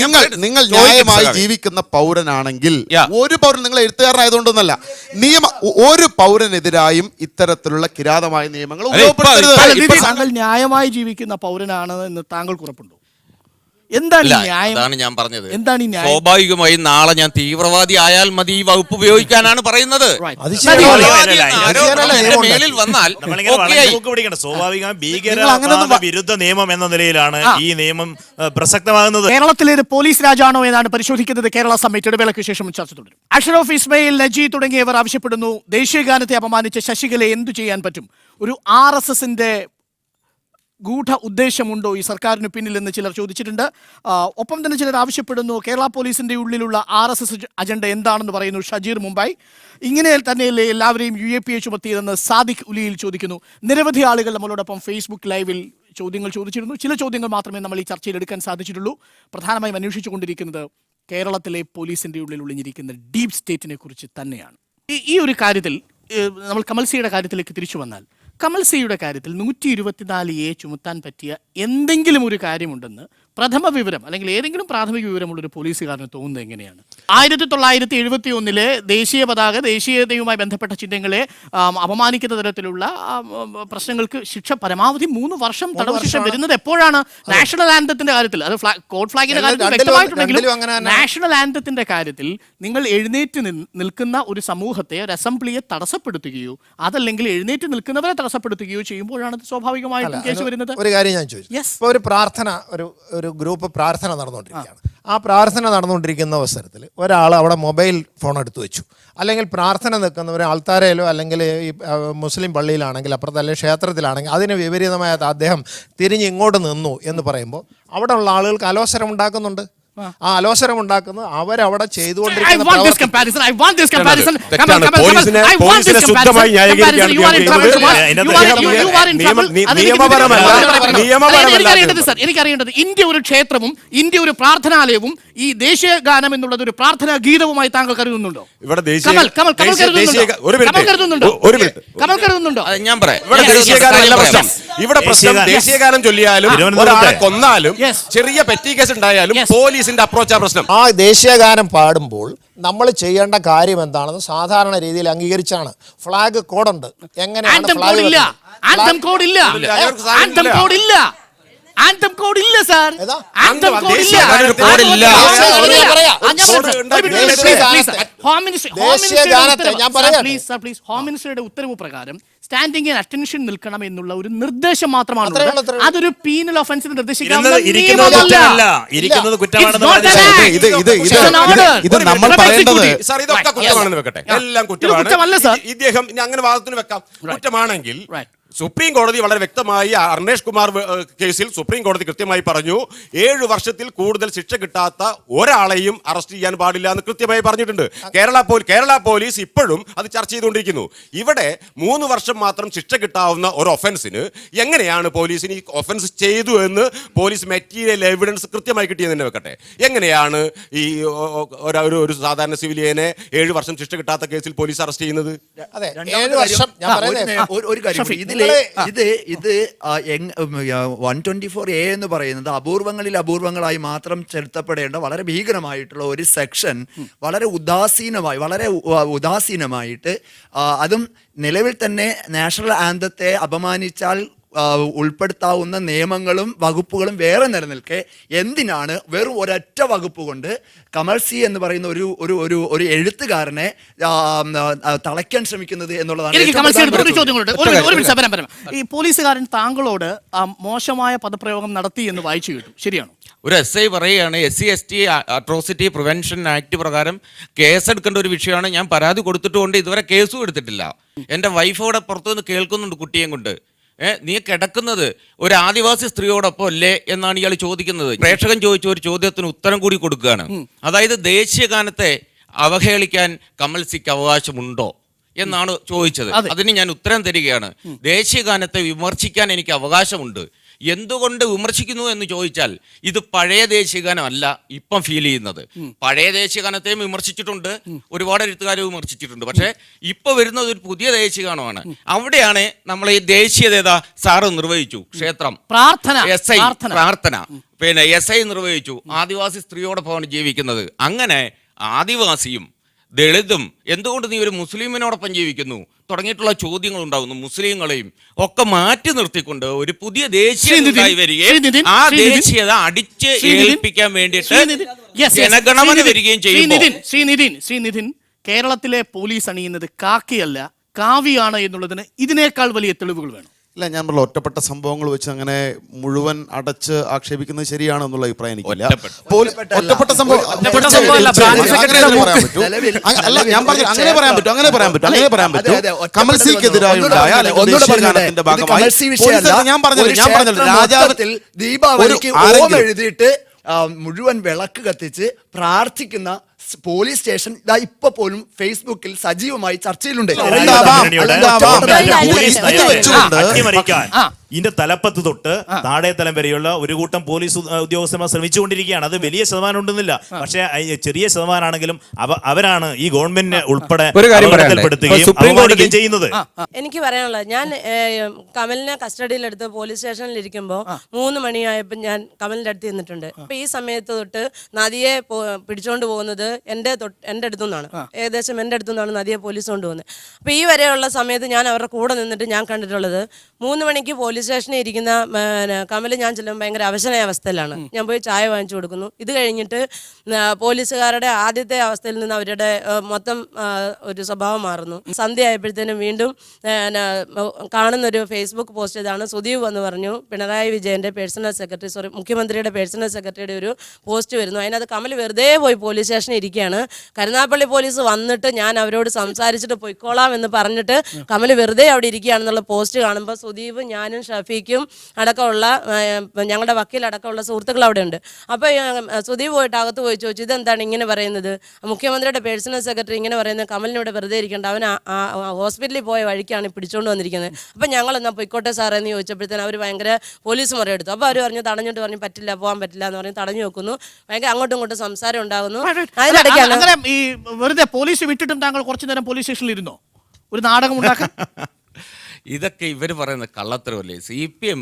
നിങ്ങൾ ന്യായമായി ജീവിക്കുന്ന പൗരനാണെങ്കിൽ ഒരു പൗരൻ, നിങ്ങൾ എഴുത്തുകാരനായതുകൊണ്ടൊന്നല്ല, ഒരു പൗരനെതിരായും ഇത്തരത്തിലുള്ള കിരാതമായ നിയമങ്ങൾ ഉപയോഗപ്പെടുത്തരുത്. താങ്കൾ ന്യായമായി ജീവിക്കുന്ന പൗരനാണ് എന്ന് താങ്കൾക്ക് ഉറപ്പുണ്ടോ? എന്താണ് ന്യായം? അതാണ് ഞാൻ പറഞ്ഞത്. എന്താണ് ഈ ന്യായം? സ്വാഭാവികമായും നാളെ ഞാൻ തീവ്രവാദി ആയാൽ മതി ഈ വകുപ്പ് ഉപയോഗിക്കാനാണ് പറയുന്നത്. മേലിൽ വന്നാൽ സ്വാഭാവികമായി ഭീകര വിരുദ്ധ നിയമം എന്ന നിലയിലാണ് ഈ നിയമം പ്രസക്തമാകുന്നത്. കേരളത്തിലെ ഒരു പോലീസ് രാജാണോ എന്നാണ് പരിശോധിക്കുന്നത്. കേരള സമ്മിറ്റ് ഇടവേളയ്ക്ക് ശേഷം ചർച്ച തുടരും. അഷ്റഫ്, ഇസ്മയിൽ, നജി തുടങ്ങിയവർ ആവശ്യപ്പെടുന്നു ദേശീയഗാനത്തെ അപമാനിച്ച ശശികലയെ എന്തു ചെയ്യാൻ പറ്റും? ഒരു RSSന്റെ ഗൂഢ ഉദ്ദേശമുണ്ടോ ഈ സർക്കാരിന് പിന്നിൽ എന്ന് ചിലർ ചോദിച്ചിട്ടുണ്ട്. ഒപ്പം തന്നെ ചിലർ ആവശ്യപ്പെടുന്നു കേരള പോലീസിന്റെ ഉള്ളിലുള്ള RSS അജണ്ട എന്താണെന്ന് പറയുന്നു ഷജീർ മുംബൈ. ഇങ്ങനെ തന്നെയല്ലേ എല്ലാവരെയും UAPA ചുമത്തിയതെന്ന് സാദിഖ് ഉലിയിൽ ചോദിക്കുന്നു. നിരവധി ആളുകൾ നമ്മളോടൊപ്പം ഫേസ്ബുക്ക് ലൈവിൽ ചോദ്യങ്ങൾ ചോദിച്ചിരുന്നു. ചില ചോദ്യങ്ങൾ മാത്രമേ നമ്മൾ ഈ ചർച്ചയിൽ എടുക്കാൻ സാധിച്ചിട്ടുള്ളൂ. പ്രധാനമായും അന്വേഷിച്ചുകൊണ്ടിരിക്കുന്നത് കേരളത്തിലെ പോലീസിന്റെ ഉള്ളിൽ ഒളിഞ്ഞിരിക്കുന്ന ഡീപ് സ്റ്റേറ്റിനെ കുറിച്ച് തന്നെയാണ്. ഈ ഒരു കാര്യത്തിൽ നമ്മൾ കമൽസിയുടെ കാര്യത്തിലേക്ക് തിരിച്ചു വന്നാൽ, കമൽസിയുടെ കാര്യത്തിൽ 124A ചുമത്താൻ പറ്റിയ എന്തെങ്കിലും ഒരു കാര്യമുണ്ടെന്ന് പ്രഥമ വിവരം അല്ലെങ്കിൽ ഏതെങ്കിലും പ്രാഥമിക വിവരമുള്ളൊരു പോലീസുകാരന് തോന്നുന്നത് എങ്ങനെയാണ്? 1971 ദേശീയ പതാക, ദേശീയതയുമായി ബന്ധപ്പെട്ട ചിഹ്നങ്ങളെ അപമാനിക്കുന്ന തരത്തിലുള്ള പ്രശ്നങ്ങൾക്ക് ശിക്ഷ പരമാവധി 3 വർഷം തടവ് ശിക്ഷ വരുന്നത് എപ്പോഴാണ്? നാഷണൽ ആന്തത്തിന്റെ കാര്യത്തിൽ, അത് കോഡ് ഫ്ലാഗിന്റെ കാര്യത്തിൽ വ്യക്തമായിട്ടുണ്ടെങ്കിലും നാഷണൽ ആന്തത്തിന്റെ കാര്യത്തിൽ നിങ്ങൾ എഴുന്നേറ്റ് നിൽക്കുന്ന ഒരു സമൂഹത്തെ, ഒരു അസംബ്ലിയെ തടസ്സപ്പെടുത്തുകയോ അതല്ലെങ്കിൽ എഴുന്നേറ്റ് നിൽക്കുന്നവരെ തടസ്സപ്പെടുത്തുകയോ ചെയ്യുമ്പോഴാണ് സ്വാഭാവികമായിട്ടും കേസ് വരുന്നത്. ഒരു കാര്യം ഞാൻ ചോദിച്ചു. ഇപ്പോൾ ഒരു പ്രാർത്ഥന, ഒരു ഗ്രൂപ്പ് പ്രാർത്ഥന നടന്നുകൊണ്ടിരിക്കുകയാണ്. ആ പ്രാർത്ഥന നടന്നുകൊണ്ടിരിക്കുന്ന അവസരത്തിൽ ഒരാൾ അവിടെ മൊബൈൽ ഫോൺ എടുത്തു വെച്ചു, അല്ലെങ്കിൽ പ്രാർത്ഥന നിൽക്കുന്നവർ ആൾത്താരയിലോ അല്ലെങ്കിൽ ഈ മുസ്ലിം പള്ളിയിലാണെങ്കിൽ അപ്പുറത്ത് അല്ലെങ്കിൽ ക്ഷേത്രത്തിലാണെങ്കിൽ അതിന് വിപരീതമായ അദ്ദേഹം തിരിഞ്ഞ് ഇങ്ങോട്ട് നിന്നു എന്ന് പറയുമ്പോൾ അവിടെ ഉള്ള ആളുകൾക്ക് അലോസരം ഉണ്ടാക്കുന്നുണ്ട്. ആ അലോസരം ഉണ്ടാക്കുന്നത് അവരവിടെ ചെയ്തുകൊണ്ടിരിക്കുന്ന എനിക്കറിയേണ്ടത് ഇന്ത്യ ഒരു ക്ഷേത്രവും ഇന്ത്യ ഒരു പ്രാർത്ഥനാലയവും ഈ ദേശീയ ഗാനം എന്നുള്ളത് ഒരു പ്രാർത്ഥനാ ഗീതവുമായി താങ്കൾ കരുതുന്നുണ്ടോ? കരുതുന്നുണ്ടോ? ഞാൻ പറയാം, ഇവിടെ പ്രശ്നം ദേശീയഗാനം ചൊല്ലിയാലും ഒരാളെ കൊന്നാലും ചെറിയ പെറ്റി കേസ് ഉണ്ടായാലും പോലീസിന്റെ അപ്രോച്ചാ പ്രശ്നം. ആ ദേശീയഗാനം പാടുമ്പോൾ നമ്മൾ ചെയ്യേണ്ട കാര്യം എന്താണെന്ന് സാധാരണ രീതിയിൽ അംഗീകരിച്ചാണ്. ഫ്ലാഗ് കോഡുണ്ട്. എങ്ങനെയാണ് ഫ്ലാഗ്? ആന്തം കോഡ് ഇല്ല. ആന്തം കോഡ് ഇല്ല സാർ. ആന്തം കോഡ് ഇല്ല. ഹോം മിനിസ്റ്ററുടെ ഉത്തരവ് പ്രകാരം സ്റ്റാൻഡിംഗ് ആൻഡ് അറ്റൻഷൻ നിൽക്കണം എന്നുള്ള ഒരു നിർദ്ദേശം മാത്രമാണ്. അതൊരു പീനൽ ഒഫൻസിന് നിർദ്ദേശിക്കാവുന്ന എല്ലാം കുറ്റമാണ്. ഇദ്ദേഹം അങ്ങനെ വാദത്തിന് വെക്കാം. കുറ്റമാണെങ്കിൽ സുപ്രീം കോടതി വളരെ വ്യക്തമായി അർണേഷ് കുമാർ കേസിൽ സുപ്രീം കോടതി കൃത്യമായി പറഞ്ഞു 7 വർഷത്തിൽ കൂടുതൽ ശിക്ഷ കിട്ടാത്ത ഒരാളെയും അറസ്റ്റ് ചെയ്യാൻ പാടില്ല എന്ന് കൃത്യമായി പറഞ്ഞിട്ടുണ്ട്. കേരള പോലീസ് ഇപ്പോഴും അത് ചർച്ച ചെയ്തുകൊണ്ടിരിക്കുന്നു. ഇവിടെ 3 വർഷം മാത്രം ശിക്ഷ കിട്ടാവുന്ന ഒരു ഒഫൻസിന് എങ്ങനെയാണ് പോലീസിന് ഈ ഒഫൻസ് ചെയ്തു എന്ന് പോലീസ് മെറ്റീരിയൽ എവിഡൻസ് കൃത്യമായി കിട്ടിയെന്ന് തന്നെ വെക്കട്ടെ. എങ്ങനെയാണ് ഈ ഒരു സാധാരണ സിവിലിയനെ 7 വർഷം ശിക്ഷ കിട്ടാത്ത കേസിൽ പോലീസ് അറസ്റ്റ് ചെയ്യുന്നത്? ഒരു കാര്യം, ഇത് 124A എന്ന് പറയുന്നത് അപൂർവങ്ങളായി മാത്രം ചെലുത്തപ്പെടേണ്ട വളരെ ഭീകരമായിട്ടുള്ള ഒരു സെക്ഷൻ വളരെ ഉദാസീനമായിട്ട് അതും നിലവിൽ തന്നെ നാഷണൽ ആന്തത്തെ അപമാനിച്ചാൽ ഉൾപ്പെടുത്താവുന്ന നിയമങ്ങളും വകുപ്പുകളും വേറെ നിലനിൽക്കെ എന്തിനാണ് വെറും ഒരൊറ്റ വകുപ്പ് കൊണ്ട് കമൽസി എന്ന് പറയുന്ന ഒരു എഴുത്തുകാരനെ തളയ്ക്കാൻ ശ്രമിക്കുന്നത് എന്നുള്ളതാണ്. ഈ പോലീസുകാരൻ താങ്കളോട് മോശമായ പദപ്രയോഗം നടത്തി എന്ന് വായിച്ചു കേട്ടു, ശരിയാണോ? ഒരു SI പറയുകയാണ് SC/ST അട്രോസിറ്റി പ്രിവെൻഷൻ ആക്ട് പ്രകാരം കേസെടുക്കേണ്ട ഒരു വിഷയമാണ്. ഞാൻ പരാതി കൊടുത്തിട്ടുകൊണ്ട് ഇതുവരെ കേസും എടുത്തിട്ടില്ല. എൻ്റെ വൈഫ് അവിടെ പുറത്തുനിന്ന് കേൾക്കുന്നുണ്ട് കുട്ടിയെയും കൊണ്ട്. നീ കിടക്കുന്നത് ഒരു ആദിവാസി സ്ത്രീയോടൊപ്പം അല്ലേ എന്നാണ് ഇയാൾ ചോദിക്കുന്നത്. പ്രേക്ഷകൻ ചോദിച്ച ഒരു ചോദ്യത്തിന് ഉത്തരം കൂടി കൊടുക്കുകയാണ്. അതായത് ദേശീയഗാനത്തെ അവഹേളിക്കാൻ കമൽസിക്ക് അവകാശമുണ്ടോ എന്നാണ് ചോദിച്ചത്. അതിന് ഞാൻ ഉത്തരം തരികയാണ്. ദേശീയഗാനത്തെ വിമർശിക്കാൻ എനിക്ക് അവകാശമുണ്ട്. എന്തുകൊണ്ട് വിമർശിക്കുന്നു എന്ന് ചോദിച്ചാൽ ഇത് പഴയ ദേശീയഗാനമല്ല ഇപ്പം ഫീൽ ചെയ്യുന്നത്. പഴയ ദേശീയഗാനത്തെയും വിമർശിച്ചിട്ടുണ്ട്, ഒരുപാട് എഴുത്തുകാർ വിമർശിച്ചിട്ടുണ്ട്. പക്ഷേ ഇപ്പൊ വരുന്നത് ഒരു പുതിയ ദേശീയഗാനമാണ്. അവിടെയാണ് നമ്മൾ ഈ ദേശീയത സാറ് നിർവഹിച്ചു, ക്ഷേത്രം പ്രാർത്ഥന പിന്നെ SI നിർവഹിച്ചു. ആദിവാസി സ്ത്രീയോടൊപ്പമാണ് ജീവിക്കുന്നത്. അങ്ങനെ ആദിവാസിയും ദളിതും എന്തുകൊണ്ട് നീ ഒരു മുസ്ലിമിനോടൊപ്പം ജീവിക്കുന്നു തുടങ്ങിയിട്ടുള്ള ചോദ്യങ്ങൾ ഉണ്ടാകുന്നു. മുസ്ലിങ്ങളെയും ഒക്കെ മാറ്റി നിർത്തിക്കൊണ്ട് ഒരു പുതിയ ദേശീയത വരികയും ആ ദേശീയത അടിച്ച് ഏൽപ്പിക്കാൻ വേണ്ടിയിട്ട് ജനഗണമന വരികയും ചെയ്യും. കേരളത്തിലെ പോലീസ് അണിയുന്നത് കാക്കിയല്ല കാവിയാണ് എന്നുള്ളതിന് ഇതിനേക്കാൾ വലിയ തെളിവുകൾ വേണം. ഇല്ല, ഞാൻ പറഞ്ഞ ഒറ്റപ്പെട്ട സംഭവങ്ങൾ വെച്ച് അങ്ങനെ മുഴുവൻ അടച്ച് ആക്ഷേപിക്കുന്നത് ശരിയാണെന്നുള്ള അഭിപ്രായം എനിക്കില്ല. ഒറ്റപ്പെട്ട സംഭവം അങ്ങനെ പറയാൻ പറ്റും. കമൽ സിക്കെതിരായുണ്ടായ ഞാൻ പറഞ്ഞത് രാജാവത്തിൽ ദീപാവലിക്ക് ഓം എഴുതിയിട്ട് മുഴുവൻ വിളക്ക് കത്തിച്ച് പ്രാർത്ഥിക്കുന്ന പോലീസ് സ്റ്റേഷൻ ഇതാ ഇപ്പൊ പോലും ഫേസ്ബുക്കിൽ സജീവമായി ചർച്ചയിലുണ്ട്. ഇതിന്റെ തലപ്പത്ത് തൊട്ട് താഴെ തലം വരെയുള്ള ഒരു കൂട്ടം പോലീസ് ഉദ്യോഗസ്ഥന്മാർ ശ്രമിച്ചുകൊണ്ടിരിക്കുകയാണ്. അത് വലിയ ശതമാനം ഉണ്ടെന്നില്ല, പക്ഷേ ചെറിയ ശതമാനമാണെങ്കിലും അവരാണ് ഈ ഗവൺമെന്റിനെ ഉൾപ്പെടെ അപകടത്തിൽപ്പെടുത്തുകയും ചെയ്യുന്നത്. എനിക്ക് പറയാനുള്ളത്, ഞാൻ കമലിനെ കസ്റ്റഡിയിലെടുത്ത് പോലീസ് സ്റ്റേഷനിൽ ഇരിക്കുമ്പോൾ 3 മണിയായപ്പോൾ ഞാൻ കമലിന്റെ അടുത്ത് നിന്നിട്ടുണ്ട്. അപ്പൊ ഈ സമയത്ത് തൊട്ട് നദിയെ പിടിച്ചോണ്ട് പോകുന്നത് എൻ്റെ അടുത്തു നിന്നാണ്, ഏകദേശം എൻ്റെ അടുത്തു നിന്നാണ് നദിയെ പോലീസ് കൊണ്ടുപോകുന്നത്. അപ്പോൾ ഈ വരെയുള്ള സമയത്ത് ഞാൻ അവരുടെ കൂടെ നിന്നിട്ട് ഞാൻ കണ്ടിട്ടുള്ളത് 3 മണിക്ക് പോലീസ് സ്റ്റേഷനിൽ ഇരിക്കുന്ന കമൽ ഞാൻ ചെല്ലുമ്പോൾ ഭയങ്കര അവശനായ അവസ്ഥയിലാണ്. ഞാൻ പോയി ചായ വാങ്ങിച്ചു കൊടുക്കുന്നു. ഇത് കഴിഞ്ഞിട്ട് പോലീസുകാരുടെ ആദ്യത്തെ അവസ്ഥയിൽ നിന്ന് അവരുടെ മൊത്തം ഒരു സ്വഭാവം മാറുന്നു. സന്ധ്യ ആയപ്പോഴത്തേനും വീണ്ടും കാണുന്നൊരു ഫേസ്ബുക്ക് പോസ്റ്റ് ഇതാണ്. സുദീപ് എന്ന് പറഞ്ഞു പിണറായി വിജയൻ്റെ മുഖ്യമന്ത്രിയുടെ പേഴ്സണൽ സെക്രട്ടറിയുടെ ഒരു പോസ്റ്റ് വരുന്നു. അതിനകത്ത് കമൽ വെറുതെ പോയി പോലീസ് സ്റ്റേഷനിൽ ഇരിക്കുകയാണ്. കരുനാഗപ്പള്ളി പോലീസ് വന്നിട്ട് ഞാൻ അവരോട് സംസാരിച്ചിട്ട് പൊയ്ക്കോളാം എന്ന് പറഞ്ഞിട്ട് കമൽ വെറുതെ അവിടെ ഇരിക്കുകയാണെന്നുള്ള പോസ്റ്റ് കാണുമ്പോൾ സുദീപ്, ഞാനും ഷഫീഖും അടക്കമുള്ള ഞങ്ങളുടെ വക്കീലടക്കമുള്ള സുഹൃത്തുക്കൾ അവിടെ ഉണ്ട്. അപ്പോൾ സുദീപ് പോയിട്ട് അകത്ത് പോയി ചോദിച്ചു, ഇതെന്താണ് ഇങ്ങനെ പറയുന്നത്? മുഖ്യമന്ത്രിയുടെ പേഴ്സണൽ സെക്രട്ടറി ഇങ്ങനെ പറയുന്നത് കമലിനോട് വെറുതെ ഇരിക്കേണ്ട, അവൻ ഹോസ്പിറ്റലിൽ പോയ വഴിക്കാണ് പിടിച്ചുകൊണ്ട് വന്നിരിക്കുന്നത്. അപ്പം ഞങ്ങൾ എന്നാൽ പൊയ്ക്കോട്ടെ സാറേ എന്ന് ചോദിച്ചപ്പോഴത്തേനും അവർ ഭയങ്കര പോലീസ് മുറയെടുത്തു. അപ്പോൾ അവർ പറഞ്ഞു, തടഞ്ഞിട്ട് പറഞ്ഞു പറ്റില്ല, പോകാൻ പറ്റില്ല എന്ന് പറഞ്ഞ് തടഞ്ഞു വെക്കുന്നു. ഭയങ്കര അങ്ങോട്ടും ഇങ്ങോട്ടും സംസാരം ഉണ്ടാകുന്നു. അങ്ങനെ ഈ വെറുതെ പോലീസ് വിട്ടിട്ടും താങ്കൾ കുറച്ചു നേരം പോലീസ് സ്റ്റേഷനിൽ ഇരുന്നോ ഒരു നാടകം ഉണ്ടാക്കാൻ? ഇതൊക്കെ ഇവർ പറയുന്ന കള്ളത്തരവല്ലേ? CPM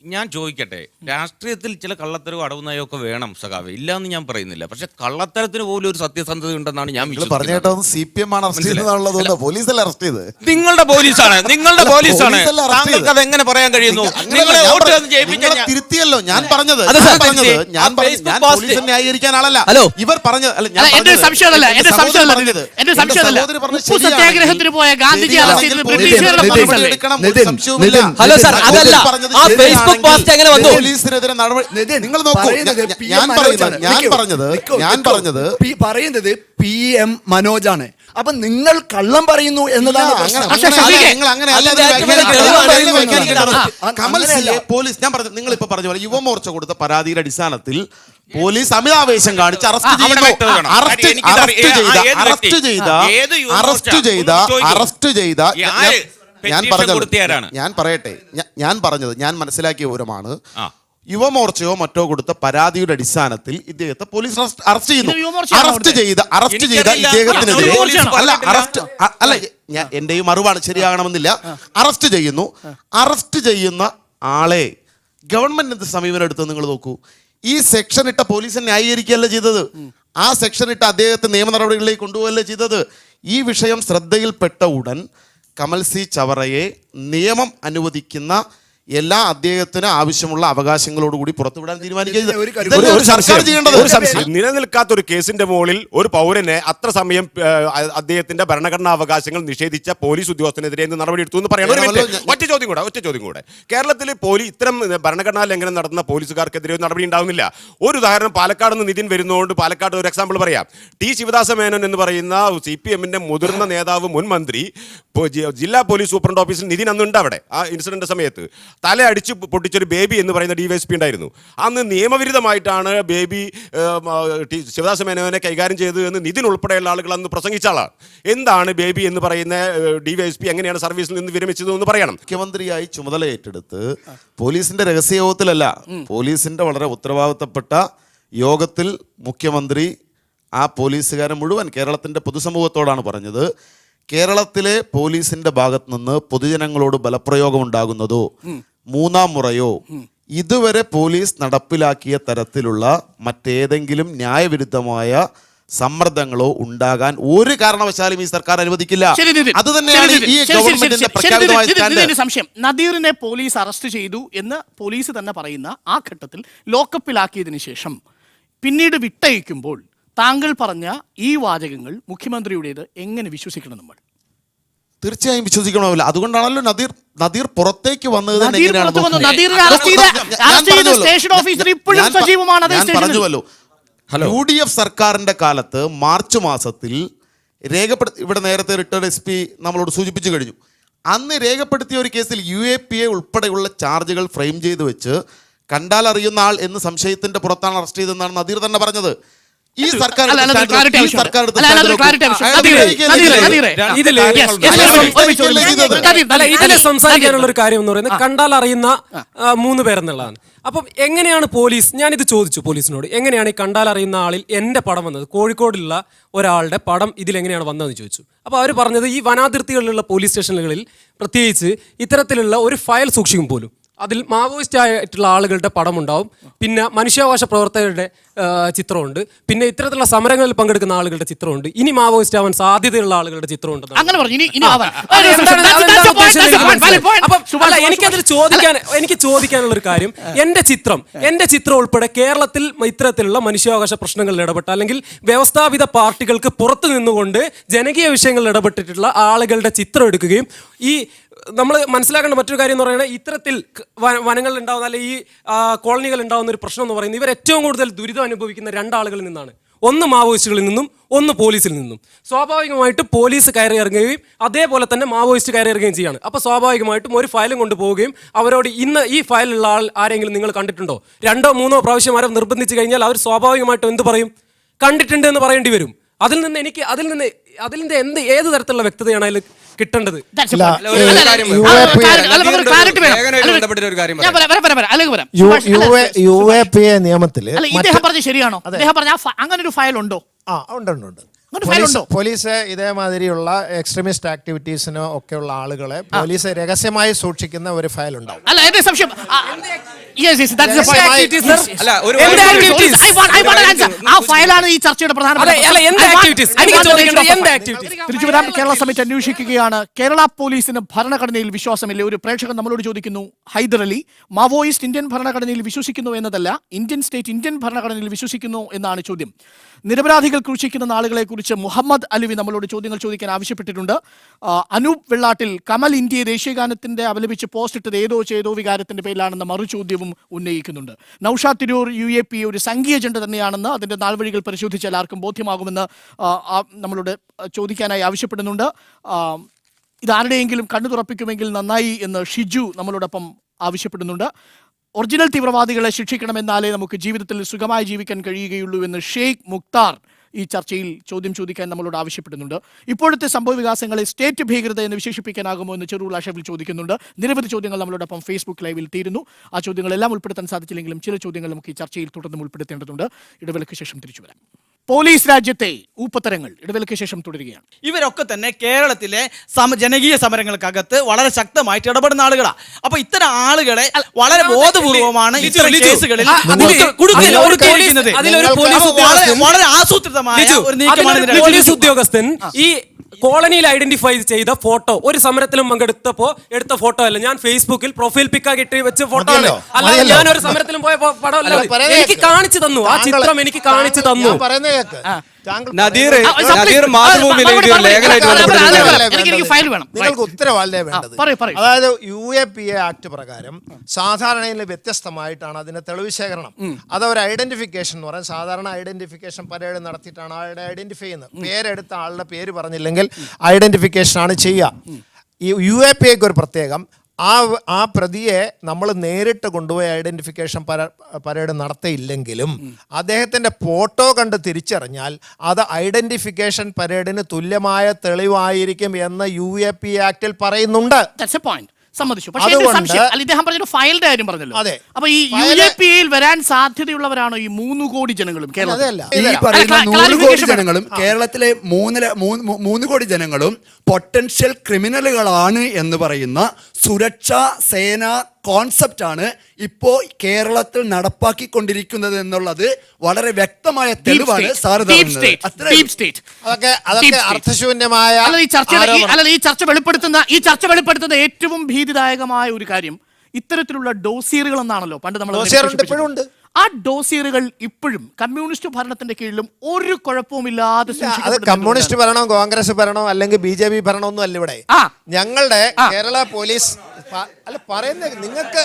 ഞാൻ ചോദിക്കട്ടെ, രാഷ്ട്രീയത്തിൽ ചില കള്ളത്തരവും അടവുന്നയൊക്കെ വേണം സഖാവേ, ഇല്ല എന്ന് ഞാൻ പറയുന്നില്ല. പക്ഷെ കള്ളത്തരത്തിന് പോലും ഒരു സത്യസന്ധത ഉണ്ടെന്നാണ് ഞാൻ നിങ്ങളുടെ പോലീസാണ് താങ്കൾക്ക് അത് എങ്ങനെ പറയാൻ കഴിയുന്നു? നിങ്ങളെ വോട്ട് തിരുത്തിയല്ലോ. ഞാൻ പറഞ്ഞത് ന്യായീകരിക്കാൻ ആളല്ല ഇവർ പറഞ്ഞത്. എന്റെ സംശയമല്ല സത്യാഗ്രഹത്തിന് പോയ ഗാന്ധിജി ഹലോ സാർ, അതല്ല ആ ഫേസ്ബുക്ക് പോസ്റ്റ് എങ്ങനെ വന്നു? പോലീസിനെതിരെ നടപടി നിങ്ങൾ നോക്കൂ. ഞാൻ പറഞ്ഞത് PM മനോജാണ്. അപ്പൊ നിങ്ങൾ കള്ളം പറയുന്നു എന്നതാണ് പോലീസ്. ഞാൻ പറഞ്ഞു, നിങ്ങൾ ഇപ്പൊ പറഞ്ഞ പോലെ യുവമോർച്ച കൊടുത്ത പരാതിയുടെ അടിസ്ഥാനത്തിൽ പോലീസ് അമിതാവേശം കാണിച്ച് അറസ്റ്റ് ചെയ്ത ഞാൻ പറഞ്ഞത് ഞാൻ മനസ്സിലാക്കിയ വിവരമാണ്. യുവമോർച്ചയോ മറ്റോ കൊടുത്ത പരാതിയുടെ അടിസ്ഥാനത്തിൽ ഇദ്ദേഹത്തെ പോലീസ് അറസ്റ്റ് ചെയ്ത ഇദ്ദേഹത്തിനെതിരെ എന്റെയും അറിവാണ്, ശരിയാകണമെന്നില്ല. അറസ്റ്റ് ചെയ്യുന്ന ആളെ ഗവൺമെന്റ് എന്ത് സമീപനം എടുത്ത് നിങ്ങൾ നോക്കൂ. ഈ സെക്ഷൻ ഇട്ട പോലീസിനെ ന്യായീകരിക്കുകയല്ല ചെയ്തത്, ആ സെക്ഷൻ ഇട്ട അദ്ദേഹത്തെ നിയമ നടപടികളിലേക്ക് കൊണ്ടുപോകല്ലേ ചെയ്തത്. ഈ വിഷയം ശ്രദ്ധയിൽപ്പെട്ട ഉടൻ കമൽ സി ചവറയെ നിയമം അനുവദിക്കുന്ന എല്ലാ അദ്ദേഹത്തിന് ആവശ്യമുള്ള അവകാശങ്ങളോടുകൂടി പുറത്തുവിടാൻ തീരുമാനിക്കുന്നത്. നിലനിൽക്കാത്ത ഒരു കേസിന്റെ മുകളിൽ ഒരു പൗരനെ അത്ര സമയം അദ്ദേഹത്തിന്റെ ഭരണഘടനാ അവകാശങ്ങൾ നിഷേധിച്ച പോലീസ് ഉദ്യോഗസ്ഥനെതിരെ എന്ത് നടപടിയെടുത്തു എന്ന് പറയണം. ഒറ്റ ചോദ്യം കൂടെ കേരളത്തിൽ ഇത്തരം ഭരണഘടനാ ലംഘനം നടത്തുന്ന പോലീസുകാർക്കെതിരെ നടപടി ഉണ്ടാവുന്നില്ല. ഒരു ഉദാഹരണം, പാലക്കാട് നിന്ന് നിതിൻ വരുന്നതുകൊണ്ട് പാലക്കാട് ഒരു എക്സാമ്പിൾ പറയാം. T. ശിവദാസ മേനോൻ എന്ന് പറയുന്ന CPM-ന്റെ മുതിർന്ന നേതാവ്, മുൻ മന്ത്രി, ജില്ലാ പോലീസ് സൂപ്രണ്ട് ഓഫീസിൽ നിതിൻ അന്നുണ്ട് അവിടെ ആ ഇൻസിഡന്റ് സമയത്ത്. തല അടിച്ച് പൊട്ടിച്ചൊരു ബേബി എന്ന് പറയുന്ന DYSP ഉണ്ടായിരുന്നു. അന്ന് നിയമവിരുദ്ധമായിട്ടാണ് ബേബി ശിവദാസ മേനോനെ കൈകാര്യം ചെയ്തത് എന്ന് നിതിൻ ഉൾപ്പെടെയുള്ള ആളുകൾ അന്ന് പ്രസംഗിച്ച ആളാണ്. എന്താണ് ബേബി എന്ന് പറയുന്ന DYSP എങ്ങനെയാണ് സർവീസിൽ നിന്ന് വിരമിച്ചത് എന്ന് പറയണം. മുഖ്യമന്ത്രിയായി ചുമതല ഏറ്റെടുത്ത് പോലീസിന്റെ രഹസ്യയോഗത്തിലല്ല, പോലീസിന്റെ വളരെ ഉത്തരവാദിത്തപ്പെട്ട യോഗത്തിൽ മുഖ്യമന്ത്രി ആ പോലീസുകാരെ മുഴുവൻ കേരളത്തിന്റെ പൊതുസമൂഹത്തോടാണ് പറഞ്ഞത്, കേരളത്തിലെ പോലീസിന്റെ ഭാഗത്ത് നിന്ന് പൊതുജനങ്ങളോട് ബലപ്രയോഗം ഉണ്ടാകുന്നതോ മൂന്നാം മുറയോ ഇതുവരെ പോലീസ് നടപ്പിലാക്കിയ തരത്തിലുള്ള മറ്റേതെങ്കിലും ന്യായവിരുദ്ധമായ സമ്മർദ്ദങ്ങളോ ഉണ്ടാകാൻ ഒരു കാരണവശാലും ഈ സർക്കാർ അനുവദിക്കില്ല. അത് തന്നെയാണ് ഈ ഗവൺമെന്റിന്റെ പ്രഖ്യാപിതമായ സ്റ്റാൻഡ്. സംശയം, നദീറിനെ പോലീസ് അറസ്റ്റ് ചെയ്തു എന്ന് പോലീസ് തന്നെ പറയുന്ന ആ ഘട്ടത്തിൽ ലോക്കപ്പിലാക്കിയതിനു ശേഷം പിന്നീട് വിട്ടയക്കുമ്പോൾ താങ്കൾ പറഞ്ഞ ഈ വാചകങ്ങൾ മുഖ്യമന്ത്രിയുടേത് എങ്ങനെ വിശ്വസിക്കണം നമ്മൾ? തീർച്ചയായും വിശ്വസിക്കണമല്ലോ. അതുകൊണ്ടാണല്ലോ നദീർ പുറത്തേക്ക് വന്നത്. പറഞ്ഞുവല്ലോ, UDF സർക്കാരിന്റെ കാലത്ത് മാർച്ച് മാസത്തിൽ ഇവിടെ നേരത്തെ റിട്ടയർഡ് SP നമ്മളോട് സൂചിപ്പിച്ചു കഴിഞ്ഞു. അന്ന് രേഖപ്പെടുത്തിയ ഒരു കേസിൽ UAPA ഉൾപ്പെടെയുള്ള ചാർജുകൾ ഫ്രെയിം ചെയ്ത് വെച്ച് കണ്ടാൽ അറിയുന്ന ആൾ എന്ന് സംശയത്തിന്റെ പുറത്താണ് അറസ്റ്റ് ചെയ്തതെന്നാണ് നദീർ തന്നെ പറഞ്ഞത്. ഈ സർക്കാർ ഇതിൽ സംസാരിക്കാനുള്ള ഒരു കാര്യം എന്ന് പറയുന്നത് കണ്ടാൽ അറിയുന്ന 3 പേരെന്നുള്ളതാണ്. അപ്പം എങ്ങനെയാണ് പോലീസ്, ഞാനിത് ചോദിച്ചു പോലീസിനോട്, എങ്ങനെയാണ് ഈ കണ്ടാൽ അറിയുന്ന ആളിൽ എൻ്റെ പടം വന്നത്, കോഴിക്കോടുള്ള ഒരാളുടെ പടം ഇതിലെങ്ങനെയാണ് വന്നതെന്ന് ചോദിച്ചു. അപ്പോൾ അവർ പറഞ്ഞത് ഈ വനാതിർത്തികളിലുള്ള പോലീസ് സ്റ്റേഷനുകളിൽ പ്രത്യേകിച്ച് ഇത്തരത്തിലുള്ള ഒരു ഫയൽ സൂക്ഷിക്കും പോലും അതിൽ മാവോയിസ്റ്റ് ആയിട്ടുള്ള ആളുകളുടെ പടമുണ്ടാവും, പിന്നെ മനുഷ്യാവകാശ പ്രവർത്തകരുടെ ചിത്രമുണ്ട്, പിന്നെ ഇത്തരത്തിലുള്ള സമരങ്ങളിൽ പങ്കെടുക്കുന്ന ആളുകളുടെ ചിത്രമുണ്ട്, ഇനി മാവോയിസ്റ്റ് ആവാൻ സാധ്യതയുള്ള ആളുകളുടെ ചിത്രമുണ്ട്. എനിക്ക് ചോദിക്കാനുള്ള ഒരു കാര്യം, എന്റെ ചിത്രം ഉൾപ്പെടെ കേരളത്തിൽ ഇത്തരത്തിലുള്ള മനുഷ്യാവകാശ പ്രശ്നങ്ങളിൽ ഇടപെട്ട അല്ലെങ്കിൽ വ്യവസ്ഥാപിത പാർട്ടികൾക്ക് പുറത്തു നിന്നുകൊണ്ട് ജനകീയ വിഷയങ്ങളിൽ ഇടപെട്ടിട്ടുള്ള ആളുകളുടെ ചിത്രം എടുക്കുകയും ഈ നമ്മൾ മനസ്സിലാക്കേണ്ട മറ്റൊരു കാര്യം എന്ന് പറയുന്നത് ഇത്തരത്തിൽ വനങ്ങളിൽ ഉണ്ടാകുന്ന അല്ലെങ്കിൽ ഈ കോളനികൾ ഉണ്ടാകുന്ന ഒരു പ്രശ്നം എന്ന് പറയുന്നത് ഇവർ ഏറ്റവും കൂടുതൽ ദുരിതം അനുഭവിക്കുന്ന 2 ആളുകളിൽ നിന്നാണ്. ഒന്ന് മാവോയിസ്റ്റുകളിൽ നിന്നും, ഒന്ന് പോലീസിൽ നിന്നും. സ്വാഭാവികമായിട്ട് പോലീസ് കയറി ഇറങ്ങുകയും അതേപോലെ തന്നെ മാവോയിസ്റ്റ് കയറി ഇറങ്ങുകയും ചെയ്യാണ്. അപ്പോൾ സ്വാഭാവികമായിട്ടും ഒരു ഫയലും കൊണ്ടുപോവുകയും അവരോട് ഇന്ന് ഈ ഫയലുള്ള ആൾ ആരെങ്കിലും നിങ്ങൾ കണ്ടിട്ടുണ്ടോ, 2ഓ 3ഓ പ്രാവശ്യം ആരും നിർബന്ധിച്ച് കഴിഞ്ഞാൽ അവർ സ്വാഭാവികമായിട്ടും എന്ത് പറയും, കണ്ടിട്ടുണ്ട് എന്ന് പറയേണ്ടി വരും. അതിൽ നിന്ന് ഏത് തരത്തിലുള്ള വ്യക്തതയാണ് അതിൽ കിട്ടേണ്ടത്? UAPA നിയമത്തിൽ ഇദ്ദേഹം പറഞ്ഞ ശരിയാണോ? അദ്ദേഹം പറഞ്ഞ അങ്ങനെ ഒരു ഫയൽ ഉണ്ടോ? ഉണ്ട്. പോലീസ് ഇതേമാതിരിയുള്ള എക്സ്ട്രീമിസ്റ്റ് ആക്ടിവിറ്റീസിനോ ഒക്കെയുള്ള ആളുകളെ പോലീസ് രഹസ്യമായി സൂക്ഷിക്കുന്ന ഒരു ഫയൽ ഉണ്ടാവും. കേരള സമിതി അന്വേഷിക്കുകയാണ്. കേരള പോലീസിന് ഭരണഘടനയിൽ വിശ്വാസമില്ല. ഒരു പ്രേക്ഷകൻ നമ്മളോട് ചോദിക്കുന്നു, ഹൈദർ അലി മാവോയിസ്റ്റ് ഇന്ത്യൻ ഭരണഘടനയിൽ വിശ്വസിക്കുന്നു എന്നതല്ല, ഇന്ത്യൻ സ്റ്റേറ്റ് ഇന്ത്യൻ ഭരണഘടനയിൽ വിശ്വസിക്കുന്നു എന്നാണ് ചോദ്യം. നിരപരാധികൾ ക്രൂശിക്കുന്ന നാളുകളെ കുറിച്ച് മുഹമ്മദ് അലുവി നമ്മളോട് ചോദ്യങ്ങൾ ചോദിക്കാൻ ആവശ്യപ്പെട്ടിട്ടുണ്ട്. അനൂപ് വെള്ളാട്ടിൽ കമൽ ഇന്ത്യയെ ദേശീയഗാനത്തിന്റെ അപലപിച്ച് പോസ്റ്റ് ഇട്ടത് ചെയ്തോ വികാരത്തിന്റെ പേരിലാണെന്ന മറുചോദ്യവും ഉന്നയിക്കുന്നുണ്ട്. നൌഷാദ് തിരൂർ UAPA ഒരു സംഘീയ അജണ്ട തന്നെയാണെന്ന് അതിന്റെ നാൾവഴികൾ പരിശോധിച്ചാൽ ആർക്കും ബോധ്യമാകുമെന്ന് നമ്മളോട് ചോദിക്കാനായി ആവശ്യപ്പെടുന്നുണ്ട്. ഇതാരുടെയെങ്കിലും കണ്ണു തുറപ്പിക്കുമെങ്കിൽ നന്നായി എന്ന് ഷിജു നമ്മളോടൊപ്പം ആവശ്യപ്പെടുന്നുണ്ട്. ഒറിജിനൽ തീവ്രവാദികളെ ശിക്ഷിക്കണമെന്നാലേ നമുക്ക് ജീവിതത്തിൽ സുഖമായി ജീവിക്കാൻ കഴിയുകയുള്ളൂ എന്ന് ഷെയ്ഖ് മുക്താർ ഈ ചർച്ചയിൽ ചോദ്യം ചോദിക്കാൻ നമ്മളോട് ആവശ്യപ്പെടുന്നുണ്ട്. ഇപ്പോഴത്തെ സംഭവ വികാസങ്ങളെ സ്റ്റേറ്റ് ഭീകരത എന്ന് വിശേഷിപ്പിക്കാനാകുമോ എന്ന് ചെറുള്ള ഷെഫിൽ ചോദിക്കുന്നുണ്ട്. നിരവധി ചോദ്യങ്ങൾ നമ്മളോടൊപ്പം ഫേസ്ബുക്ക് ലൈവിൽ തീരുന്നു. ആ ചോദ്യങ്ങളെല്ലാം ഉൾപ്പെടുത്താൻ സാധിച്ചില്ലെങ്കിലും ചില ചോദ്യങ്ങൾ നമുക്ക് ഈ ചർച്ചയിൽ തുടർന്നും ഉൾപ്പെടുത്തേണ്ടതുണ്ട്. ഇടവേളയ്ക്ക് ശേഷം തിരിച്ചു വരാം. പോലീസ് രാജ്യത്തെ ഊപ്പത്തരങ്ങൾ ഇടവേളയ്ക്ക് ശേഷം തുടരുകയാണ്. ഇവരൊക്കെ തന്നെ കേരളത്തിലെ ജനകീയ സമരങ്ങൾക്കകത്ത് വളരെ ശക്തമായിട്ട് ഇടപെടുന്ന ആളുകളാണ്. അപ്പൊ ഇത്തരം ആളുകളെ വളരെ ബോധപൂർവമാണ് ഇത്തരം കേസുകളിൽ വളരെ ആസൂത്രിതമായ ഒരു നീക്കമാണ്. പോലീസ് ഉദ്യോഗസ്ഥൻ ഈ കോളനിയിൽ ഐഡന്റിഫൈ ചെയ്ത ഫോട്ടോ ഒരു സമരത്തിലും പങ്കെടുത്തപ്പോ എടുത്ത ഫോട്ടോ അല്ല, ഞാൻ ഫേസ്ബുക്കിൽ പ്രൊഫൈൽ പിക്കാ കിട്ടി വെച്ച ഫോട്ടോ ആണ്. അല്ലാതെ ഞാൻ ഒരു സമരത്തിലും പോയ പടമല്ല. എനിക്ക് കാണിച്ചു തന്നു, ആ ചിത്രം എനിക്ക് കാണിച്ചു തന്നു. നിങ്ങൾക്ക് ഉത്തരവല്ലേ വേണ്ടത്. അതായത് UAPA ആക്ട് പ്രകാരം സാധാരണയിൽ വ്യത്യസ്തമായിട്ടാണ് അതിന്റെ തെളിവ് ശേഖരണം. അതൊരു ഐഡന്റിഫിക്കേഷൻ എന്ന് പറയാം. സാധാരണ ഐഡന്റിഫിക്കേഷൻ പരേഡ് നടത്തിയിട്ടാണ് ആളുടെ ഐഡന്റിഫൈ ചെയ്യുന്നത്. പേരെടുത്ത ആളുടെ പേര് പറഞ്ഞില്ലെങ്കിൽ ഐഡന്റിഫിക്കേഷൻ ആണ് ചെയ്യുക. ഈ UAPAക്ക് ഒരു പ്രത്യേകം ആ പ്രതിയെ നമ്മൾ നേരിട്ട് കൊണ്ടുപോയി ഐഡൻറ്റിഫിക്കേഷൻ പരേഡ് നടത്തിയില്ലെങ്കിലും അദ്ദേഹത്തിൻ്റെ ഫോട്ടോ കണ്ട് തിരിച്ചറിഞ്ഞാൽ അത് ഐഡൻറ്റിഫിക്കേഷൻ പരേഡിന് തുല്യമായ തെളിവായിരിക്കും എന്ന് UAP ആക്ടിൽ പറയുന്നുണ്ട്. സമ്മതിച്ചു. പക്ഷേ എന്റെ സംശയം, അല്ല, ഇദ്ദേഹം പറഞ്ഞൊരു ഫയലിന്റെ കാര്യം പറഞ്ഞല്ലോ. അതെ. അപ്പൊ ഈ UAPയിൽ വരാൻ സാധ്യതയുള്ളവരാണോ ഈ 3 കോടി ജനങ്ങളും കേരളത്തിൽ? ഈ പറയുന്ന 100 കോടി ജനങ്ങളും കേരളത്തിലെ 3 കോടി ജനങ്ങളും പൊട്ടൻഷ്യൽ ക്രിമിനലുകളാണ് എന്ന് പറയുന്ന സുരക്ഷാ സേന കോൺസെപ്റ്റാണ് ഇപ്പോ കേരളത്തിൽ നടപ്പാക്കിക്കൊണ്ടിരിക്കുന്നത് എന്നുള്ളത് വളരെ വ്യക്തമായ തെളിവാണ് സാർ തരുന്നത്. അതൊക്കെ അർത്ഥശൂന്യമായ ഈ ചർച്ച വെളിപ്പെടുത്തുന്ന ഏറ്റവും ഭീതിദായകമായ ഒരു കാര്യം ഇത്തരത്തിലുള്ള ഡോസിയറുകൾ എന്നാണല്ലോ പണ്ട് നമ്മൾ ആ ഡോസിയറുകൾ ഇപ്പോഴും കമ്മ്യൂണിസ്റ്റ് ഭരണത്തിന്റെ കീഴിലും ഒരു കുഴപ്പവുമില്ലാതെ അത് കമ്മ്യൂണിസ്റ്റ് ഭരണോ കോൺഗ്രസ് ഭരണോ അല്ലെങ്കിൽ BJP ഭരണോ ഒന്നും അല്ല ഇവിടെ. ഞങ്ങളുടെ കേരള പോലീസ് അല്ല പറയുന്നത് നിങ്ങൾക്ക്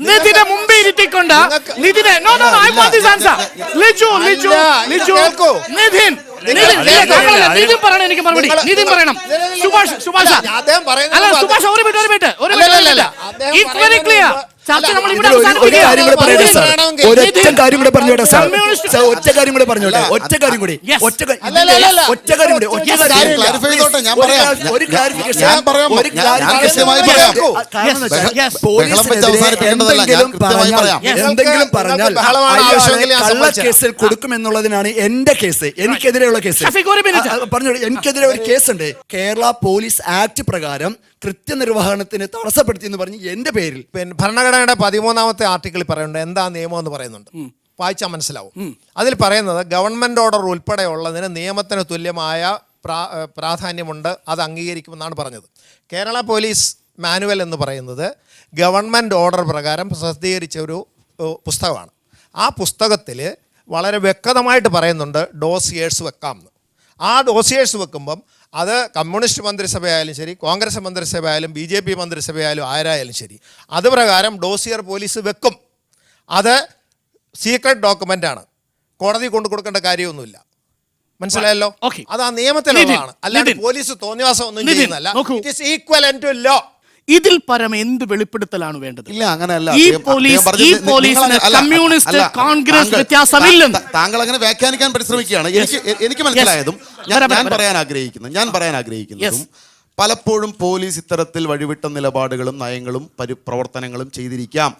നിതിനെ മുമ്പേ ഇരുത്തിക്കൊണ്ട് നിതിനെ നിതിൻ പറയണം, എനിക്ക് മറുപടി നിതിൻ പറയണം. സുഭാഷ് ചർച്ച നമ്മൾ ഇവിടെ ഒറ്റ കാര്യം കൂടെ പറഞ്ഞോട്ടെ സാർ. ഒറ്റ കാര്യം കൂടെ പറഞ്ഞോട്ടെ. എന്തെങ്കിലും പറഞ്ഞാൽ കേസിൽ കൊടുക്കുമെന്നുള്ളതിനാണ് എന്റെ കേസ്, എനിക്കെതിരെയുള്ള കേസ്. പറഞ്ഞോളൂ, എനിക്കെതിരെ ഒരു കേസുണ്ട്. കേരള പോലീസ് ആക്ട് പ്രകാരം കൃത്യനിർവഹണത്തിന് തടസ്സപ്പെടുത്തി എന്ന് പറഞ്ഞ് എന്റെ പേരിൽ ഭരണഘടനയുടെ 13ാമത്തെ ആർട്ടിക്കിൾ പറയുന്നുണ്ട് എന്താ നിയമം എന്ന് പറയുന്നുണ്ട്. വായിച്ചാൽ മനസ്സിലാവും. അതിൽ പറയുന്നത് ഗവൺമെന്റ് ഓർഡർ ഉൾപ്പെടെയുള്ളതിന് നിയമത്തിന് തുല്യമായ പ്രാധാന്യമുണ്ട്, അത് അംഗീകരിക്കുമെന്നാണ് പറഞ്ഞത്. കേരള പോലീസ് മാനുവൽ എന്ന് പറയുന്നത് ഗവൺമെന്റ് ഓർഡർ പ്രകാരം പ്രസിദ്ധീകരിച്ച ഒരു പുസ്തകമാണ്. ആ പുസ്തകത്തിൽ വളരെ വ്യക്തമായിട്ട് പറയുന്നുണ്ട് ഡോസിയേഴ്സ് വെക്കാമെന്ന്. ആ ഡോസിയേഴ്സ് വെക്കുമ്പം അത് കമ്മ്യൂണിസ്റ്റ് മന്ത്രിസഭയായാലും ശരി, കോൺഗ്രസ് മന്ത്രിസഭയായാലും BJP മന്ത്രിസഭയായാലും ആരായാലും ശരി, അത് പ്രകാരം ഡോസിയർ പോലീസ് വെക്കും. അത് സീക്രട്ട് ഡോക്യുമെൻ്റാണ്, കോടതി കൊണ്ടു കൊടുക്കേണ്ട കാര്യമൊന്നുമില്ല. മനസ്സിലായല്ലോ? അത് ആ നിയമത്തിലുള്ളതാണ്, അല്ലാതെ പോലീസ് തോന്നിവാസം ഒന്നും ചെയ്യുന്നതല്ല. It is equivalent to law. ഇതിൽ പരം എന്ത് വെളിപ്പെടുത്തലാണ് വേണ്ടത്? ഇല്ല, അങ്ങനെയല്ല. ഈ പോലീസിന് കമ്മ്യൂണിസ്റ്റ് കോൺഗ്രസ് വ്യത്യാസമില്ലെന്ന് താങ്കൾ അങ്ങനെ വ്യാഖ്യാനിക്കാൻ പരിശ്രമിക്കുകയാണ്. എനിക്ക് മനസ്സിലായതും ഞാൻ പറയാൻ ആഗ്രഹിക്കുന്നതും പലപ്പോഴും പോലീസ് ഇത്തരത്തിൽ വഴിവിട്ട നിലപാടുകളും നയങ്ങളും പ്രവർത്തനങ്ങളും ചെയ്തിരിക്കാം.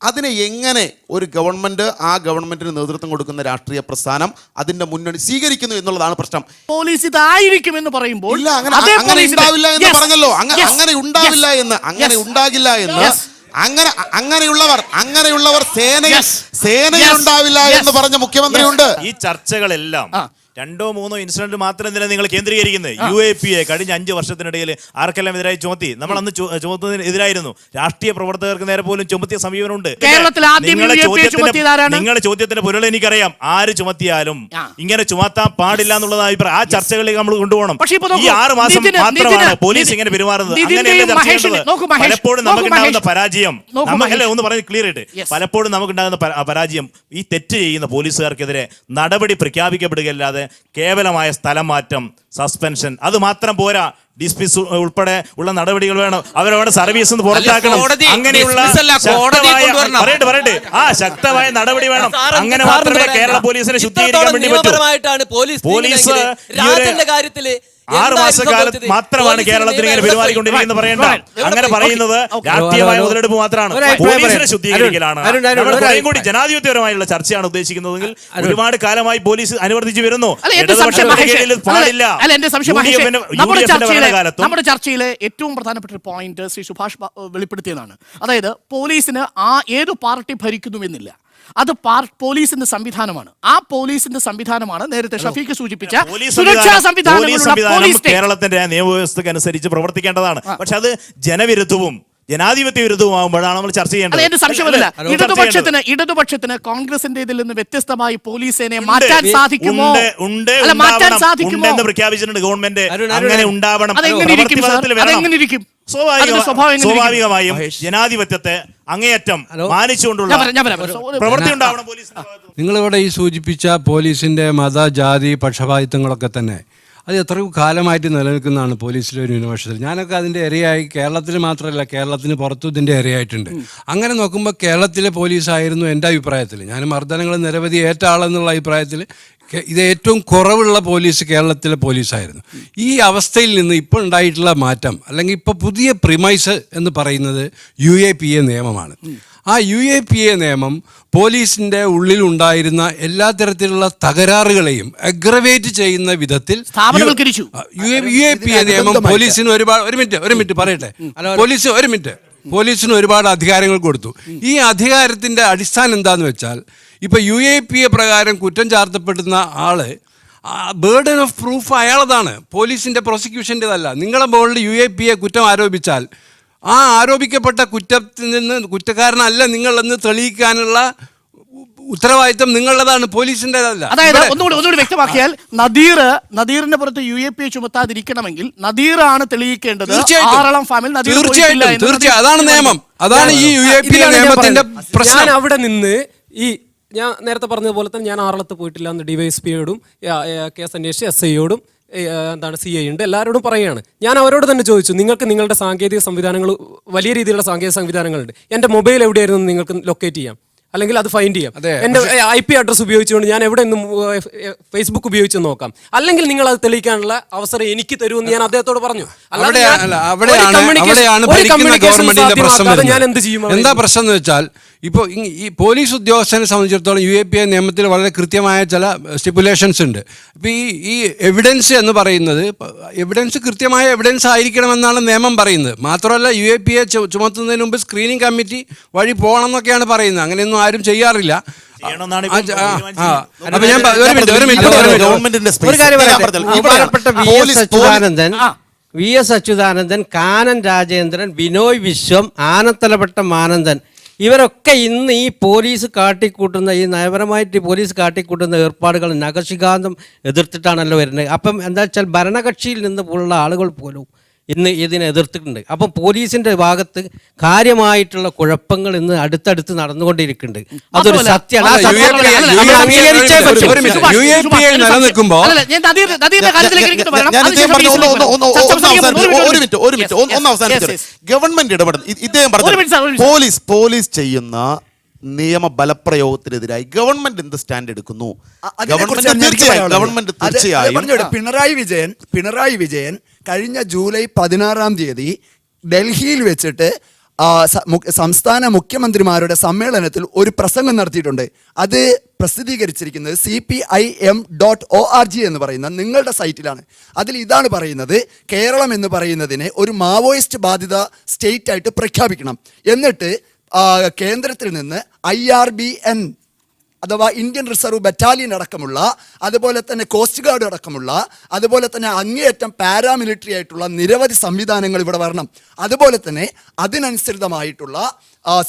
അതിനെ എങ്ങനെ ഒരു ഗവൺമെന്റ്, ആ ഗവൺമെന്റിന് നേതൃത്വം കൊടുക്കുന്ന രാഷ്ട്രീയ പ്രസ്ഥാനം അതിന്റെ മുന്നണി സ്വീകരിക്കുന്നു എന്നുള്ളതാണ് പ്രശ്നം. പോലീസ് ഇതായിരിക്കും എന്ന് പറയുമ്പോൾ അങ്ങനെ ഉണ്ടാവില്ല എന്ന് പറഞ്ഞല്ലോ. അങ്ങനെ ഉണ്ടാകില്ല എന്ന് അങ്ങനെയുള്ളവർ സേനയിൽ ഉണ്ടാവില്ല എന്ന് പറഞ്ഞ മുഖ്യമന്ത്രിയുണ്ട്. ഈ ചർച്ചകളെല്ലാം 2-3 ഇൻസിഡന്റ് മാത്രം എന്തിനാണ് നിങ്ങൾ കേന്ദ്രീകരിക്കുന്നത്? UAPയെ കഴിഞ്ഞ 5 വർഷത്തിനിടയിൽ ആർക്കെല്ലാം എതിരായി ചുമത്തി? നമ്മൾ അന്ന് ചുമത്തുന്നതിന് എതിരായിരുന്നു. രാഷ്ട്രീയ പ്രവർത്തകർക്ക് നേരെ പോലും ചുമത്തിയ സമീപനമുണ്ട്. നിങ്ങളുടെ ചോദ്യത്തിന്റെ പൊരുൾ എനിക്കറിയാം. ആര് ചുമത്തിയാലും ഇങ്ങനെ ചുമത്താൻ പാടില്ല എന്നുള്ള അഭിപ്രായം. ആ ചർച്ചകളിലേക്ക് നമ്മൾ കൊണ്ടുപോകണം. ഈ 6 മാസം മാത്രമാണ് പോലീസ് ഇങ്ങനെ പെരുമാറുന്നത്. അങ്ങനെയല്ലേ ചർച്ച ചെയ്യേണ്ടത്? പലപ്പോഴും നമുക്കുണ്ടാകുന്ന പരാജയം, ഒന്ന് പറഞ്ഞ് ക്ലിയർ ആയിട്ട്, പലപ്പോഴും നമുക്കുണ്ടാകുന്ന പരാജയം ഈ തെറ്റ് ചെയ്യുന്ന പോലീസുകാർക്കെതിരെ നടപടി പ്രഖ്യാപിക്കപ്പെടുകയല്ലാതെ കേവലമായ സ്ഥലം മാറ്റം, സസ്പെൻഷൻ, അത് മാത്രം പോരാ. ഡിസ്മിസ് ഉൾപ്പെടെ ഉള്ള നടപടികൾ വേണം. അവരവിടെ സർവീസ് നിന്ന് പുറത്താക്കണം. അങ്ങനെയുള്ള പറയട്ടെ ശക്തമായ നടപടി വേണം. അങ്ങനെ മാത്രമേ കേരള പോലീസിനെ ശുദ്ധീകരിക്കാൻ വേണ്ടി പറ്റൂ. പോലീസ് 6 മാസക്കാലത്ത് മാത്രമാണ് കേരളത്തിൽ ഇങ്ങനെ പെരുമാറിക്കൊണ്ടിരിക്കുന്നത് പറയേണ്ട. അങ്ങനെ പറയുന്നത് രാഷ്ട്രീയമായ മുതലെടുപ്പ് മാത്രമാണ്. പോലീസിനെ ശുദ്ധീകരിക്കലാണ്. കൂടി ജനാധിപത്യപരമായുള്ള ചർച്ചയാണ് ഉദ്ദേശിക്കുന്നതെങ്കിൽ ഒരുപാട് കാലമായി പോലീസ് അനുവർത്തിച്ചു വരുന്നു. നമ്മുടെ ചർച്ചയിലെ ഏറ്റവും പ്രധാനപ്പെട്ട ഒരു പോയിന്റ് ശ്രീ സുഭാഷ് വെളിപ്പെടുത്തിയതാണ്. അതായത് പോലീസിന് ഏതു പാർട്ടി ഭരിക്കുന്നുവെന്നില്ല, അത് പോലീസിന്റെ സംവിധാനമാണ്. ആ പോലീസിന്റെ സംവിധാനമാണ് നേരത്തെ ഷഫീഖ് സൂചിപ്പിച്ച സുരക്ഷാ സംവിധാനങ്ങളുള്ള കേരളത്തിന്റെ നിയമവ്യവസ്ഥയ്ക്ക് അനുസരിച്ച് പ്രവർത്തിക്കേണ്ടതാണ്. പക്ഷെ അത് ജനവിരുദ്ധവും ജനാധിപത്യ വിരുദ്ധവുമാകുമ്പോഴാണ് നമ്മൾ ചർച്ച ചെയ്യേണ്ടത്. എന്റെ സംശയമല്ല, ഇടതുപക്ഷത്തിന് കോൺഗ്രസിന്റെ ഇതിൽ നിന്ന് വ്യത്യസ്തമായി പോലീസിനെ മാറ്റാൻ സാധിക്കുമോ? ഉണ്ടെന്ന് പ്രഖ്യാപിച്ചിട്ടുണ്ട് ഗവൺമെന്റ്. അങ്ങനെ ഉണ്ടാവണം. സ്വാഭാവികമായും ജനാധിപത്യത്തെ അങ്ങേയറ്റം മാനിച്ചുകൊണ്ടുള്ള പ്രവൃത്തി ഉണ്ടാവണം പോലീസിന്. നിങ്ങളിവിടെ ഈ സൂചിപ്പിച്ച പോലീസിന്റെ മത, ജാതി പക്ഷപാതിത്വങ്ങളൊക്കെ തന്നെ അത് എത്രയോ കാലമായിട്ട് നിലനിൽക്കുന്നതാണ് പോലീസിലെ ഒരു ന്യൂനപക്ഷത്തിൽ. ഞാനൊക്കെ അതിൻ്റെ ഇരയായി, കേരളത്തിൽ മാത്രമല്ല കേരളത്തിന് പുറത്തും ഇതിൻ്റെ ഇരയായിട്ടുണ്ട്. അങ്ങനെ നോക്കുമ്പോൾ കേരളത്തിലെ പോലീസായിരുന്നു എൻ്റെ അഭിപ്രായത്തിൽ, ഞാൻ മർദ്ദനങ്ങൾ നിരവധി ഏറ്റ ആളെന്നുള്ള അഭിപ്രായത്തിൽ ഇത് ഏറ്റവും കുറവുള്ള പോലീസ് കേരളത്തിലെ പോലീസായിരുന്നു. ഈ അവസ്ഥയിൽ നിന്ന് ഇപ്പോൾ ഉണ്ടായിട്ടുള്ള മാറ്റം, അല്ലെങ്കിൽ ഇപ്പോൾ പുതിയ പ്രിമൈസ് എന്ന് പറയുന്നത് UAPA നിയമമാണ്. ആ UAPA നിയമം പോലീസിൻ്റെ ഉള്ളിലുണ്ടായിരുന്ന എല്ലാ തരത്തിലുള്ള തകരാറുകളെയും അഗ്രവേറ്റ് ചെയ്യുന്ന വിധത്തിൽ UAPA നിയമം പോലീസിന് ഒരു മിനിറ്റ് പറയട്ടെ, പോലീസിന് ഒരുപാട് അധികാരങ്ങൾ കൊടുത്തു. ഈ അധികാരത്തിൻ്റെ അടിസ്ഥാനം എന്താണെന്ന് വെച്ചാൽ, ഇപ്പോൾ UAPA പ്രകാരം കുറ്റം ചാർത്തപ്പെടുന്ന ആള് ബേർഡൻ ഓഫ് പ്രൂഫ് അയാളതാണ്, പോലീസിൻ്റെ പ്രോസിക്യൂഷൻ്റെതല്ല. നിങ്ങളെ മുകളിൽ UAPA കുറ്റം ആരോപിച്ചാൽ ആ ആരോപിക്കപ്പെട്ട കുറ്റത്തിൽ നിന്ന് കുറ്റക്കാരനല്ല നിങ്ങളെന്ന് തെളിയിക്കാനുള്ള ഉത്തരവാദിത്തം നിങ്ങളുടേതാണ്, പോലീസിൻ്റെതല്ല. അതായത് ഒന്നുകൂടി വ്യക്തമാക്കിയാൽ, നദീറിന്റെ പുറത്ത് UAPA ചുമത്താതിരിക്കണമെങ്കിൽ നദീറാണ് തെളിയിക്കേണ്ടത്. തീർച്ചയായിട്ടും അതാണ് നിയമം, അതാണ് ഈ UAPA നിയമത്തിന്റെ പ്രശ്നം. ഞാൻ അവിടെ നിന്ന് ഞാൻ നേരത്തെ പറഞ്ഞതുപോലെ തന്നെ ഞാൻ ആറളത്ത് പോയിട്ടില്ല എന്ന് DYSPയോടും കേസ് അന്വേഷിച്ച് SIയോടും CI ഉണ്ട് എല്ലാവരോടും പറയുകയാണ്. ഞാൻ അവരോട് തന്നെ ചോദിച്ചു, നിങ്ങൾക്ക് നിങ്ങളുടെ സാങ്കേതിക സംവിധാനങ്ങൾ, വലിയ രീതിയിലുള്ള സാങ്കേതിക സംവിധാനങ്ങളുണ്ട്, എൻ്റെ മൊബൈൽ എവിടെയായിരുന്നു നിങ്ങൾക്ക് ലൊക്കേറ്റ് ചെയ്യാം, അല്ലെങ്കിൽ അത് ഫൈൻഡ് ചെയ്യാം. എൻ്റെ IP അഡ്രസ് ഉപയോഗിച്ചുകൊണ്ട് ഞാൻ എവിടെ നിന്നും ഫേസ്ബുക്ക് ഉപയോഗിച്ച് നോക്കാം, അല്ലെങ്കിൽ നിങ്ങൾ അത് തെളിയിക്കാനുള്ള അവസരം എനിക്ക് തരുമെന്ന് ഞാൻ അദ്ദേഹത്തോട് പറഞ്ഞു. ഞാൻ എന്ത് ചെയ്യും? എന്താ പ്രശ്നം എന്ന് വെച്ചാൽ, ഇപ്പോൾ ഈ പോലീസ് ഉദ്യോഗസ്ഥനെ സംബന്ധിച്ചിടത്തോളം UAPA നിയമത്തിൽ വളരെ കൃത്യമായ ചില സ്റ്റിപ്പുലേഷൻസ് ഉണ്ട്. ഇപ്പോൾ ഈ എവിഡൻസ് എന്ന് പറയുന്നത് കൃത്യമായ എവിഡൻസ് ആയിരിക്കണമെന്നാണ് നിയമം പറയുന്നത്. മാത്രമല്ല UAPA ചുമത്തുന്നതിന് മുമ്പ് സ്ക്രീനിങ് കമ്മിറ്റി വഴി പോകണം എന്നൊക്കെയാണ് പറയുന്നത്. അങ്ങനെയൊന്നും ആരും ചെയ്യാറില്ല. VS അച്യുതാനന്ദൻ, കാനൻ രാജേന്ദ്രൻ, ബിനോയ് വിശ്വം, ആനത്തലപ്പെട്ട മാനന്ദൻ, ഇവരൊക്കെ ഇന്ന് ഈ പോലീസ് കാട്ടിക്കൂട്ടുന്ന, ഈ നയപരമായിട്ട് പോലീസ് കാട്ടിക്കൂട്ടുന്ന ഏർപ്പാടുകൾ നഖശികാന്തം എതിർത്തിട്ടാണല്ലോ വരുന്നത്. അപ്പം എന്താ വെച്ചാൽ ഭരണകക്ഷിയിൽ നിന്ന് ഉള്ള ആളുകൾ പോലും ഇന്ന് ഇതിനെ എതിർത്തിട്ടുണ്ട്. അപ്പം പോലീസിന്റെ ഭാഗത്ത് കാര്യമായിട്ടുള്ള കുഴപ്പങ്ങൾ ഇന്ന് അടുത്തടുത്ത് നടന്നുകൊണ്ടിരിക്കുന്നുണ്ട്. അതൊരു സത്യമാണ്. ഗവൺമെന്റ് ഇടപെടുന്നു. ഇദ്ദേഹം പറഞ്ഞു പോലീസ് ചെയ്യുന്ന നിയമ ബലപ്രയോഗത്തിനെതിരായി ഗവൺമെന്റ് എന്ത് സ്റ്റാൻഡ് എടുക്കുന്നു? ഗവൺമെന്റ് തീർച്ചയായും പിണറായി വിജയൻ കഴിഞ്ഞ ജൂലൈ 16 ഡൽഹിയിൽ വെച്ചിട്ട് സംസ്ഥാന മുഖ്യമന്ത്രിമാരുടെ സമ്മേളനത്തിൽ ഒരു പ്രസംഗം നടത്തിയിട്ടുണ്ട്. അത് പ്രസിദ്ധീകരിച്ചിരിക്കുന്നത് CPIM.org എന്ന് പറയുന്ന നിങ്ങളുടെ സൈറ്റിലാണ്. അതിൽ ഇതാണ് പറയുന്നത്, കേരളം എന്ന് പറയുന്നതിനെ ഒരു മാവോയിസ്റ്റ് ബാധിത സ്റ്റേറ്റ് ആയിട്ട് പ്രഖ്യാപിക്കണം. എന്നിട്ട് കേന്ദ്രത്തിൽ നിന്ന് IRBN അഥവാ ഇന്ത്യൻ റിസർവ് ബറ്റാലിയൻ അടക്കമുള്ള, അതുപോലെ തന്നെ കോസ്റ്റ് ഗാർഡ് അടക്കമുള്ള, അതുപോലെ തന്നെ അങ്ങേയറ്റം പാരാമിലിറ്ററി ആയിട്ടുള്ള നിരവധി സംവിധാനങ്ങൾ ഇവിടെ വരണം. അതുപോലെ തന്നെ അതിനനുസൃതമായിട്ടുള്ള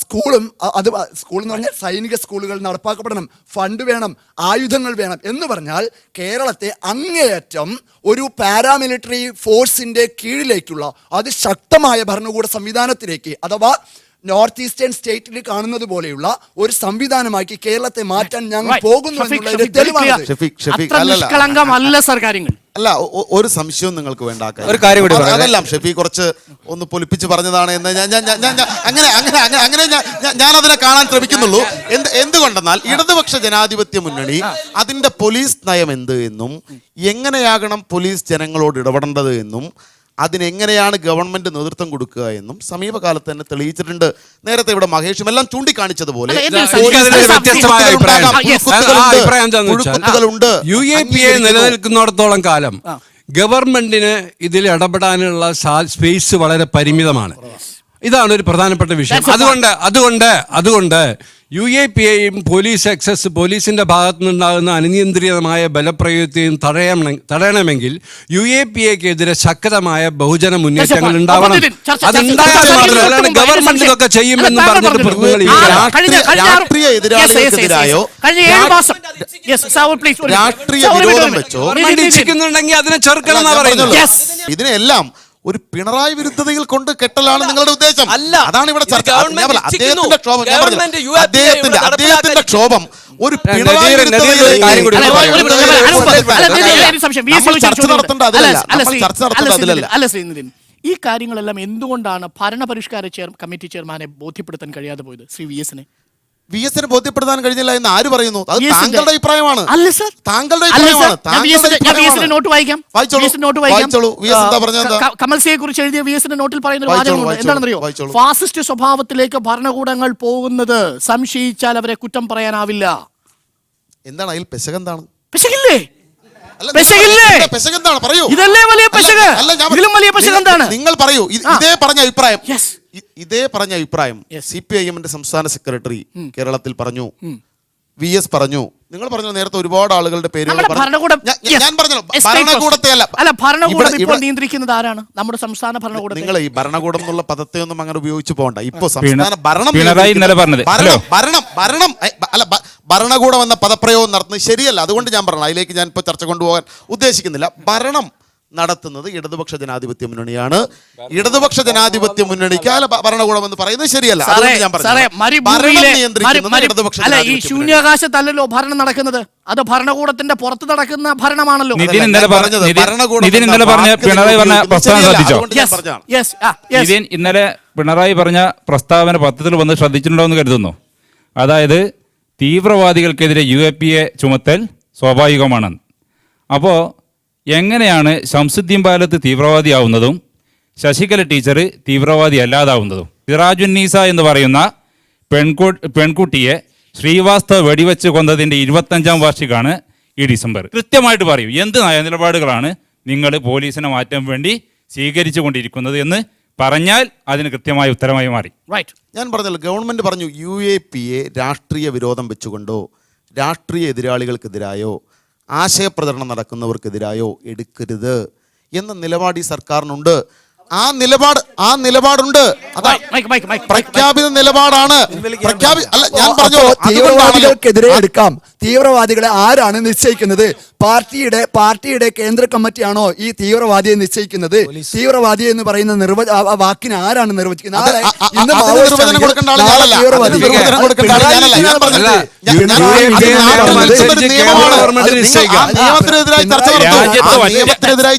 സ്കൂൾ എന്ന് പറഞ്ഞാൽ സൈനിക സ്കൂളുകൾ നടപ്പാക്കപ്പെടണം. ഫണ്ട് വേണം, ആയുധങ്ങൾ വേണം എന്ന് പറഞ്ഞാൽ കേരളത്തെ അങ്ങേയറ്റം ഒരു പാരാമിലിറ്ററി ഫോഴ്സിന്റെ കീഴിലേക്കുള്ള അതിശക്തമായ ഭരണകൂട സംവിധാനത്തിലേക്ക്, അഥവാ നോർത്ത് ഈസ്റ്റേൺ സ്റ്റേറ്റിൽ കാണുന്നത് പോലെയുള്ള ഒരു സംവിധാനമാക്കി കേരളത്തെ മാറ്റാൻ ഞങ്ങൾ പോകുന്നു എന്നുള്ളതിന്റെ തെളിവാണ്. അല്ല, ഒരു സംശയവും നിങ്ങൾക്ക് വേണ്ട. ഒരു കാര്യം കൂടി അതെല്ലാം ഷെഫി കുറച്ച് ഒന്ന് പൊലിപ്പിച്ച് പറഞ്ഞതാണ് എന്ന് അങ്ങനെ ഞാൻ അതിനെ കാണാൻ ശ്രമിക്കുന്നുള്ളൂ. എന്തുകൊണ്ടെന്നാൽ ഇടതുപക്ഷ ജനാധിപത്യ മുന്നണി അതിന്റെ പോലീസ് നയം എന്ത് എന്നും എങ്ങനെയാകണം പോലീസ് ജനങ്ങളോട് ഇടപെടേണ്ടത് എന്നും അതിനെങ്ങനെയാണ് ഗവൺമെന്റ് നേതൃത്വം കൊടുക്കുക എന്നും സമീപകാലത്ത് തന്നെ തെളിയിച്ചിട്ടുണ്ട്. നേരത്തെ ഇവിടെ മഹേഷും എല്ലാം ചൂണ്ടിക്കാണിച്ചതുപോലെ UAPA നിലനിൽക്കുന്നിടത്തോളം കാലം ഗവൺമെന്റിന് ഇതിൽ ഇടപെടാനുള്ള സ്പേസ് വളരെ പരിമിതമാണ്. ഇതാണ് ഒരു പ്രധാനപ്പെട്ട വിഷയം. അതുകൊണ്ട് UAPAയും പോലീസിന്റെ ഭാഗത്തു നിന്നുണ്ടാകുന്ന അനിയന്ത്രിതമായ ബലപ്രയോഗത്തെയും തടയണമെങ്കിൽ UAPAക്കെതിരെ ശക്തമായ ബഹുജന മുന്നേറ്റങ്ങൾ ഉണ്ടാവണം. അതുണ്ടായാൽ മാത്രമല്ല ഗവൺമെന്റ് ഇതൊക്കെ ചെയ്യുമെന്ന് പറഞ്ഞിട്ട് രാഷ്ട്രീയ എതിരാളികൾക്കെതിരായോ രാഷ്ട്രീയ വിരോധം വെച്ചോ ഇച്ഛിക്കുന്നുണ്ടെങ്കിൽ അതിനെ ചെറുക്കണം എന്നാ പറയുന്നത്. ഇതിനെല്ലാം ഒരു പിണറായി വിരുദ്ധതയിൽ കൊണ്ട് കെട്ടലാണ് നിങ്ങളുടെ ഉദ്ദേശം. അതാണ് ഇവിടെ ചർച്ച. അദ്ദേഹത്തിന്റെ ക്ഷോഭം ഒരു നദീർ പിണറായി ഒരു കാര്യം കൂടി പിണറായി പറയാം. നമ്മൾ ചർച്ച നടത്തേണ്ട അതിലല്ല. നമ്മൾ ചർച്ച നടത്തേണ്ട അതിലല്ല. അല്ല ശ്രീനിധിൻ, ഈ കാര്യങ്ങളെല്ലാം എന്തുകൊണ്ടാണ് ഭരണപരിഷ്കാര കമ്മിറ്റി ചെയർമാനെ ബോധ്യപ്പെടുത്താൻ കഴിയാതെ പോയത് ശ്രീ VS-നെ? VS-നെ ബോധ്യപ്പെടുത്താൻ കഴിഞ്ഞില്ല എന്ന് ആര് പറയുന്നു? അത് VS-ന്റെ താങ്കളുടെ അഭിപ്രായമാണ്. അല്ല സർ, താങ്കളുടെ അല്ല അഭിപ്രായമാണ്. സർ, ഞാൻ VS-ന്റെ നോട്ട് വായിക്കാം. വായിച്ചോളൂ. VS-ന്റെ നോട്ട് വായിക്കാം. വായിച്ചോളൂ. VS എന്താ പറഞ്ഞത് എന്താ? കമൽസിയെ കുറിച്ച് എഴുതിയ VS-ന്റെ നോട്ടിൽ പറയുന്ന ഒരു വായിച്ചോളൂ, വാചകമുണ്ട്. എന്താണെന്നറിയോ? വായിച്ചോളൂ. ഫാസിസ്റ്റ് സ്വഭാവത്തിലേക്ക് ഭരണകൂടങ്ങൾ പോകുന്നത് സംശയിച്ചാൽ അവരെ കുറ്റം പറയാനാവില്ല. എന്താണ് അതിൽ പെശകെന്താണ്? പെശകില്ലേ? അല്ല, പെശകില്ലേ? പെശകെന്താണ്? പറയൂ. ഇതല്ലേ വലിയ പെശക്? അല്ല, ഞാൻ ഇതിലും വലിയ പെശക് എന്താണ്? നിങ്ങൾ പറയൂ. ഇതേ പറഞ്ഞ അഭിപ്രായം Yes. ഇതേ പറഞ്ഞ അഭിപ്രായം CPIM-ന്റെ സംസ്ഥാന സെക്രട്ടറി കേരളത്തിൽ പറഞ്ഞു, VS പറഞ്ഞു, നിങ്ങൾ പറഞ്ഞു. നേരത്തെ ഒരുപാട് ആളുകളുടെ പേരുകൾ നമ്മുടെ ഭരണകൂടം, ഞാൻ പറഞ്ഞല്ലോ, ഭരണകൂടത്തെ അല്ല. അല്ല, ഭരണകൂടം ഇപ്പോൾ ഇവിടെ നിയന്ത്രിക്കുന്നത് ആരാണ്? നമ്മുടെ സംസ്ഥാന ഭരണകൂടത്തെ. നിങ്ങൾ ഈ ഭരണകൂടം എന്നുള്ള പദത്തെ ഒന്നും അങ്ങനെ ഉപയോഗിച്ചു പോകണ്ട. ഇപ്പൊ സംസ്ഥാന ഭരണം പിണറായി ഇന്നലെ പറഞ്ഞത്. ഭരണകൂടം എന്ന പദപ്രയോഗം നടത്തുന്നത് ശരിയല്ല. അതുകൊണ്ട് ഞാൻ പറഞ്ഞു, അതിലേക്ക് ഞാൻ ഇപ്പോൾ ചർച്ച കൊണ്ടുപോകാൻ ഉദ്ദേശിക്കുന്നില്ല. ഭരണം നടത്തുന്നത് ഇടതുപക്ഷ ജനാധിപത്യ മുന്നണിയാണ്. ഇടതുപക്ഷ ജനാധിപത്യ മുന്നണിക്ക് ഭരണകൂടം എന്ന് പറയുന്നത് ശരിയല്ല. അതുകൊണ്ട് ഞാൻ അല്ല, ഈ ശൂന്യാകാശത്തല്ലല്ലോ ഭരണം നടക്കുന്നത്. അത് ഭരണകൂടത്തിന്റെ പുറത്ത് നടക്കുന്ന ഭരണമാണല്ലോ. നിതിൻ ഇന്നലെ പറഞ്ഞ പിണറായി പറഞ്ഞ പ്രസ്താവന ശ്രദ്ധിച്ചോ? നിതിൻ ഇന്നലെ പിണറായി പറഞ്ഞ പ്രസ്താവന പത്രത്തിൽ വന്ന് ശ്രദ്ധിച്ചിട്ടുണ്ടോ എന്ന് കരുതുന്നു. അതായത് തീവ്രവാദികൾക്കെതിരെ UAPA ചുമത്തൽ സ്വാഭാവികമാണെന്ന്. അപ്പോൾ എങ്ങനെയാണ് ശംസുദ്ദീൻ പാലത്ത് തീവ്രവാദിയാവുന്നതും ശശികല ടീച്ചർ തീവ്രവാദി അല്ലാതാവുന്നതും? സിറാജുന്നീസ എന്ന് പറയുന്ന പെൺകുട്ടിയെ ശ്രീവാസ്തവ വെടിവെച്ച് കൊന്നതിൻ്റെ 25ാം വാർഷികമാണ് ഈ ഡിസംബർ. കൃത്യമായിട്ട് പറയൂ, എന്ത് നയനിലപാടുകളാണ് നിങ്ങൾ പോലീസിനെ മാറ്റാൻ വേണ്ടി സ്വീകരിച്ചു കൊണ്ടിരിക്കുന്നത് എന്ന് പറഞ്ഞാൽ അതിന് കൃത്യമായ ഉത്തരമായി മാറി. ഞാൻ പറഞ്ഞല്ലോ, ഗവൺമെന്റ് പറഞ്ഞു UAPA രാഷ്ട്രീയ വിരോധം വെച്ചുകൊണ്ടോ രാഷ്ട്രീയ എതിരാളികൾക്കെതിരായോ ആശയപ്രചരണം നടക്കുന്നവർക്കെതിരായോ എടുക്കരുത് എന്ന നിലപാട് ഈ സർക്കാരിനുണ്ട്. ആ നിലപാടുണ്ട്. പ്രഖ്യാപിത നിലപാടാണ്. അല്ല, ഞാൻ പറഞ്ഞു, തീവ്രവാദികൾക്കെതിരെ എടുക്കാം. തീവ്രവാദികളെ ആരാണ് നിശ്ചയിക്കുന്നത്? പാർട്ടിയുടെ കേന്ദ്ര കമ്മിറ്റിയാണോ ഈ തീവ്രവാദിയെ നിശ്ചയിക്കുന്നത്? തീവ്രവാദി എന്ന് പറയുന്ന വാക്കിനെ ആരാണ് നിർവചിക്കുന്നത്? നിയമത്തിനെതിരായി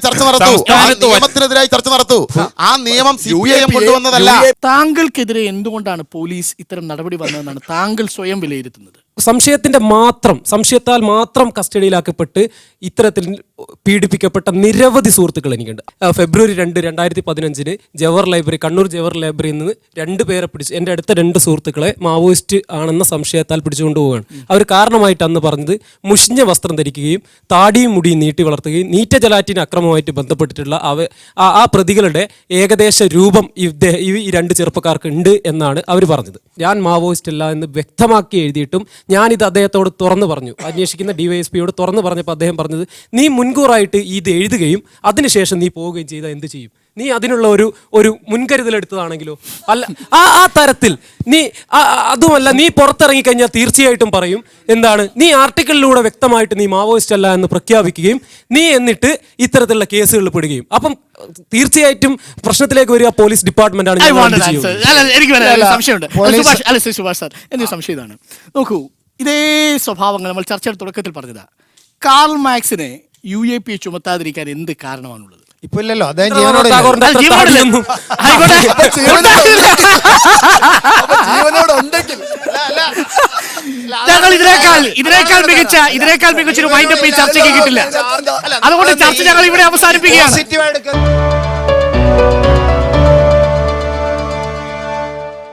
ചർച്ച നടത്തൂ. ആ നിയമം CPIM കൊണ്ടുവന്നതല്ല. താങ്കൾക്കെതിരെ എന്തുകൊണ്ടാണ് പോലീസ് ഇത്തരം നടപടി വന്നതെന്നാണ് താങ്കൾ സ്വയം വിലയിരുത്തുന്നത്? സംശയത്താൽ മാത്രം കസ്റ്റഡിയിലാക്കപ്പെട്ട് ഇത്തരത്തിൽ പീഡിപ്പിക്കപ്പെട്ട നിരവധി സുഹൃത്തുക്കൾ എനിക്കുണ്ട്. ഫെബ്രുവരി 2, 2015 കണ്ണൂർ ജവഹർ ലൈബ്രറിയിൽ നിന്ന് 2 പേരെ പിടിച്ച്, എൻ്റെ അടുത്ത 2 സുഹൃത്തുക്കളെ മാവോയിസ്റ്റ് ആണെന്ന സംശയത്താൽ പിടിച്ചുകൊണ്ട് പോവുകയാണ്. അവർ കാരണമായിട്ട് അന്ന് പറഞ്ഞത് മുഷിഞ്ഞ വസ്ത്രം ധരിക്കുകയും താടിയും മുടിയും നീട്ടി വളർത്തുകയും നീറ്റ ജലാറ്റിൻ അക്രമവുമായിട്ട് ബന്ധപ്പെട്ടിട്ടുള്ള ആ പ്രതികളുടെ ഏകദേശ രൂപം ഈ 2 ചെറുപ്പക്കാർക്ക് ഉണ്ട് എന്നാണ് അവർ പറഞ്ഞത്. ഞാൻ മാവോയിസ്റ്റ് അല്ല എന്ന് വ്യക്തമാക്കി എഴുതിയിട്ടും ഞാനിത് അദ്ദേഹത്തോട് തുറന്നു പറഞ്ഞു. അന്വേഷിക്കുന്ന DYSPയോട് തുറന്നു പറഞ്ഞപ്പോൾ അദ്ദേഹം പറഞ്ഞത്, നീ മുൻകൂറായിട്ട് ഇത് എഴുതുകയും അതിനുശേഷം നീ പോവുകയും ചെയ്താൽ എന്ത് ചെയ്യും? നീ അതിനുള്ള ഒരു മുൻകരുതൽ എടുത്തതാണെങ്കിലോ? അല്ല, ആ തരത്തിൽ നീ അതുമല്ല, നീ പുറത്തിറങ്ങിക്കഴിഞ്ഞാൽ തീർച്ചയായിട്ടും പറയും എന്താണ്, നീ ആർട്ടിക്കിളിലൂടെ വ്യക്തമായിട്ട് നീ മാവോയിസ്റ്റ് അല്ല എന്ന് പ്രഖ്യാപിക്കുകയും നീ എന്നിട്ട് ഇത്തരത്തിലുള്ള കേസുകളിൽ പെടുകയും, അപ്പം തീർച്ചയായിട്ടും പ്രശ്നത്തിലേക്ക് വരിക പോലീസ് ഡിപ്പാർട്ട്മെന്റ് ആണ്. സംശയം ഇതാണ്. നോക്കൂ, ഇതേ സ്വഭാവങ്ങൾ നമ്മൾ ചർച്ചയുടെ തുടക്കത്തിൽ പറഞ്ഞതാ. കാർൽ മാർക്സിനെ UAPA ചുമത്താതിരിക്കാൻ എന്ത് കാരണമാണുള്ളത്? ഇപ്പൊ ഇല്ലല്ലോ, അദ്ദേഹം ജീവനോടെ ഞങ്ങൾ ഇതിനേക്കാൾ മികച്ച ഒരു വൈൻഡപ്പ് ഈ ചർച്ചയ്ക്ക് കിട്ടില്ല. അതുകൊണ്ട് ചർച്ച ഞങ്ങൾ ഇവിടെ അവസാനിപ്പിക്കുകയാണ്.